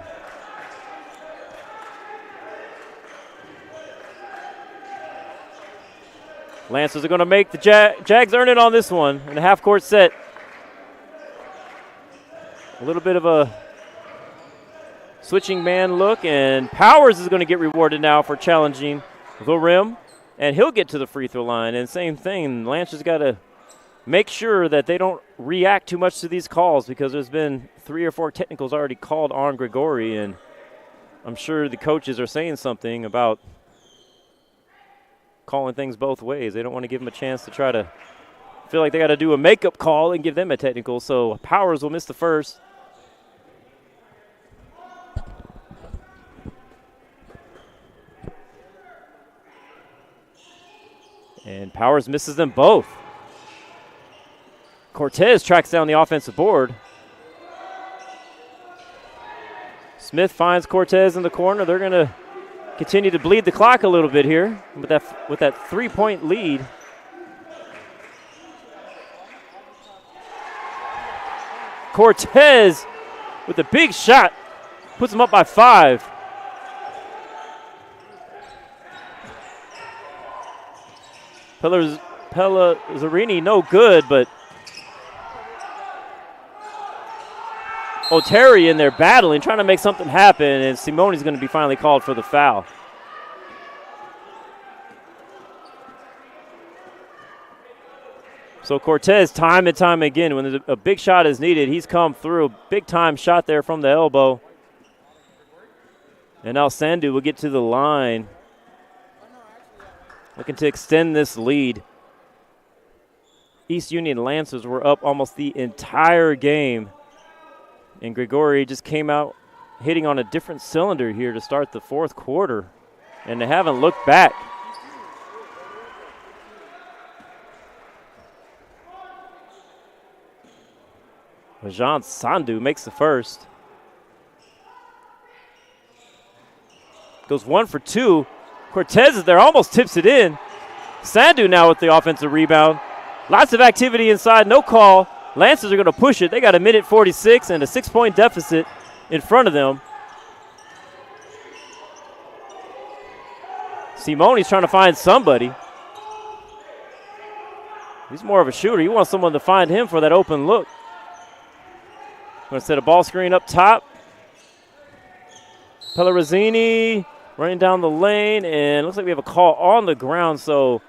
Lancers are going to make the Jags earn it on this one in a half-court set. A little bit of a switching man look, and Powers is going to get rewarded now for challenging the rim, and he'll get to the free throw line. And same thing, Lancers got to make sure that they don't react too much to these calls because there's been 3 or 4 technicals already called on Gregori, and I'm sure the coaches are saying something about calling things both ways. They don't want to give them a chance to try to feel like they got to do a makeup call and give them a technical. So Powers will miss the first. And Powers misses them both. Cortez tracks down the offensive board. Smith finds Cortez in the corner. They're going to continue to bleed the clock a little bit here with that 3-point lead. Cortez with a big shot puts them up by 5. Pelizari no good, but Oteri in there battling, trying to make something happen, and Simone's going to be finally called for the foul. So Cortez, time and time again, when a big shot is needed, he's come through. Big-time shot there from the elbow. And now Sandu will get to the line, looking to extend this lead. East Union Lancers were up almost the entire game And Gregori just came out hitting on a different cylinder here to start the fourth quarter. And they haven't looked back. Rajan Sandhu makes the first. Goes 1 for 2. Cortez is there, almost tips it in. Sandhu now with the offensive rebound. Lots of activity inside, no call. Lancers are going to push it. They got a minute 46 and a 6-point deficit in front of them. Simone's trying to find somebody. He's more of a shooter. He wants someone to find him for that open look. Going to set a ball screen up top. Pellerizini running down the lane, and looks like we have a call on the ground, so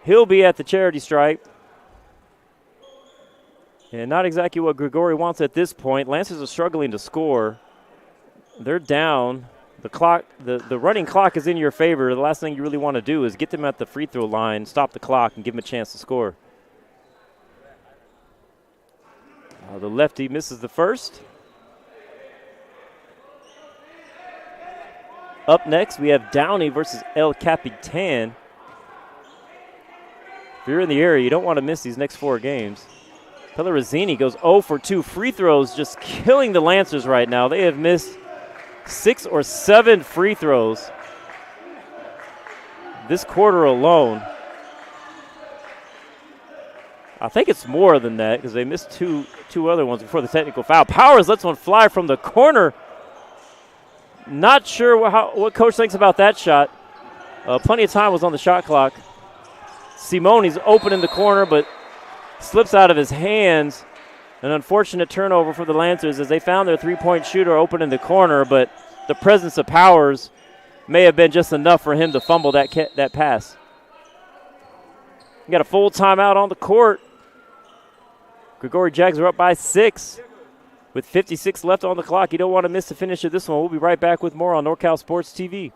he'll be at the charity stripe. And not exactly what Gregori wants at this point. Lancers are struggling to score. They're down. The clock, the running clock is in your favor. The last thing you really want to do is get them at the free throw line, stop the clock, and give them a chance to score. The lefty misses the first. Up next, we have Downey versus El Capitan. If you're in the area, you don't want to miss these next 4 games. Pellerizini goes 0 for 2. Free throws just killing the Lancers right now. They have missed 6 or 7 free throws this quarter alone. I think it's more than that because they missed two other ones before the technical foul. Powers lets one fly from the corner. Not sure what coach thinks about that shot. Plenty of time was on the shot clock. Simone's open in the corner, but slips out of his hands. An unfortunate turnover for the Lancers as they found their three-point shooter open in the corner, but the presence of Powers may have been just enough for him to fumble that pass. You got a full timeout on the court. Gregori Jags are up by 6 with 56 left on the clock. You don't want to miss the finish of this one. We'll be right back with more on NorCal Sports TV.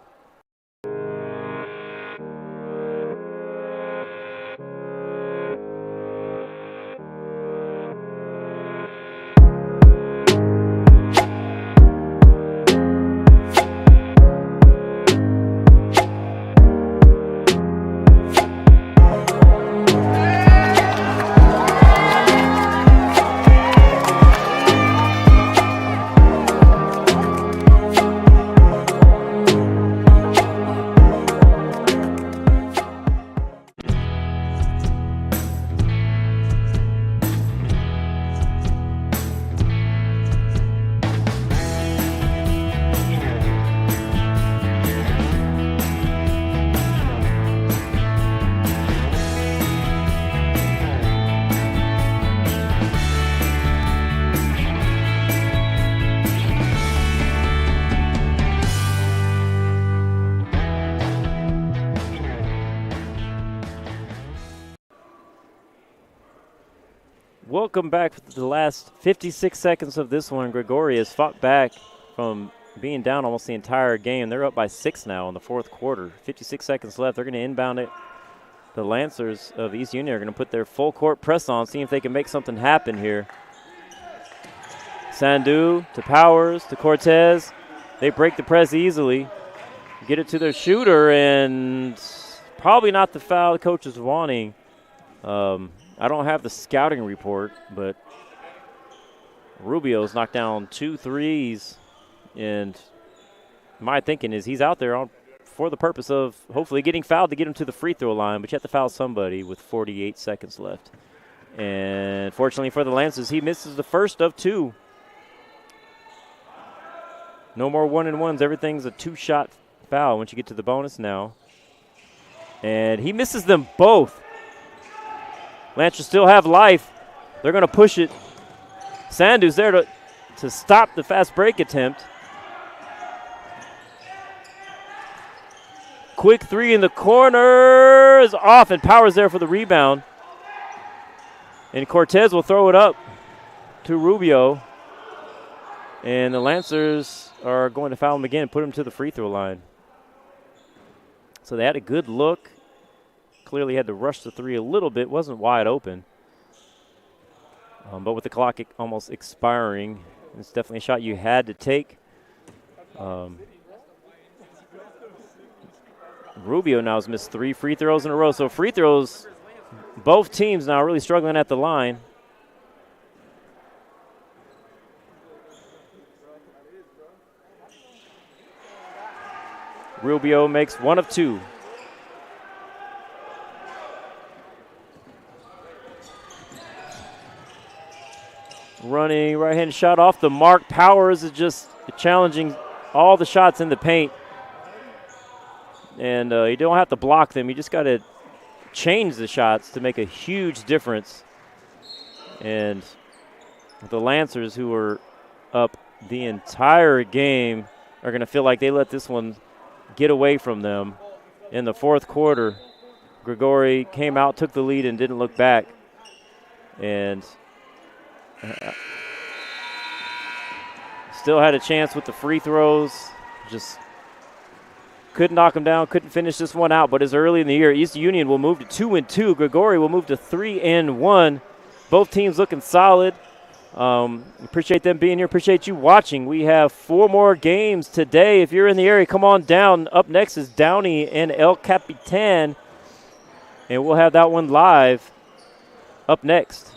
Welcome back to the last 56 seconds of this one. Gregori has fought back from being down almost the entire game. They're up by 6 now in the fourth quarter. 56 seconds left. They're going to inbound it. The Lancers of East Union are going to put their full court press on, see if they can make something happen here. Sandhu to Powers to Cortez. They break the press easily. Get it to their shooter, and probably not the foul the coach is wanting. I don't have the scouting report, but Rubio's knocked down 2 threes, and my thinking is he's out there for the purpose of hopefully getting fouled to get him to the free throw line, but you have to foul somebody with 48 seconds left. And fortunately for the Lancers, he misses the first of 2. No more 1-and-1s. Everything's a 2-shot foul once you get to the bonus now. And he misses them both. Lancers still have life. They're going to push it. Sandhu's there to stop the fast break attempt. Quick 3 in the corner is off, and Powers there for the rebound. And Cortez will throw it up to Rubio. And the Lancers are going to foul him again, put him to the free throw line. So they had a good look. Clearly had to rush the 3 a little bit. Wasn't wide open. But with the clock almost expiring, It's definitely a shot you had to take. Rubio now has missed 3 free throws in a row. So free throws, both teams now really struggling at the line. Rubio makes 1 of 2. Running right-hand shot off the mark. Powers is just challenging all the shots in the paint. And you don't have to block them. You just got to change the shots to make a huge difference. And the Lancers, who were up the entire game, are going to feel like they let this one get away from them. In the fourth quarter, Gregori came out, took the lead, and didn't look back. And still had a chance with the free throws. Just couldn't knock them down, couldn't finish this one out. But it's early in the year. East Union will move to 2-2. Gregori will move to 3-1. Both teams looking solid. Appreciate them being here. Appreciate you watching. We have 4 more games today. If you're in the area, come on down. Up next is Downey and El Capitan. And we'll have that one live up next.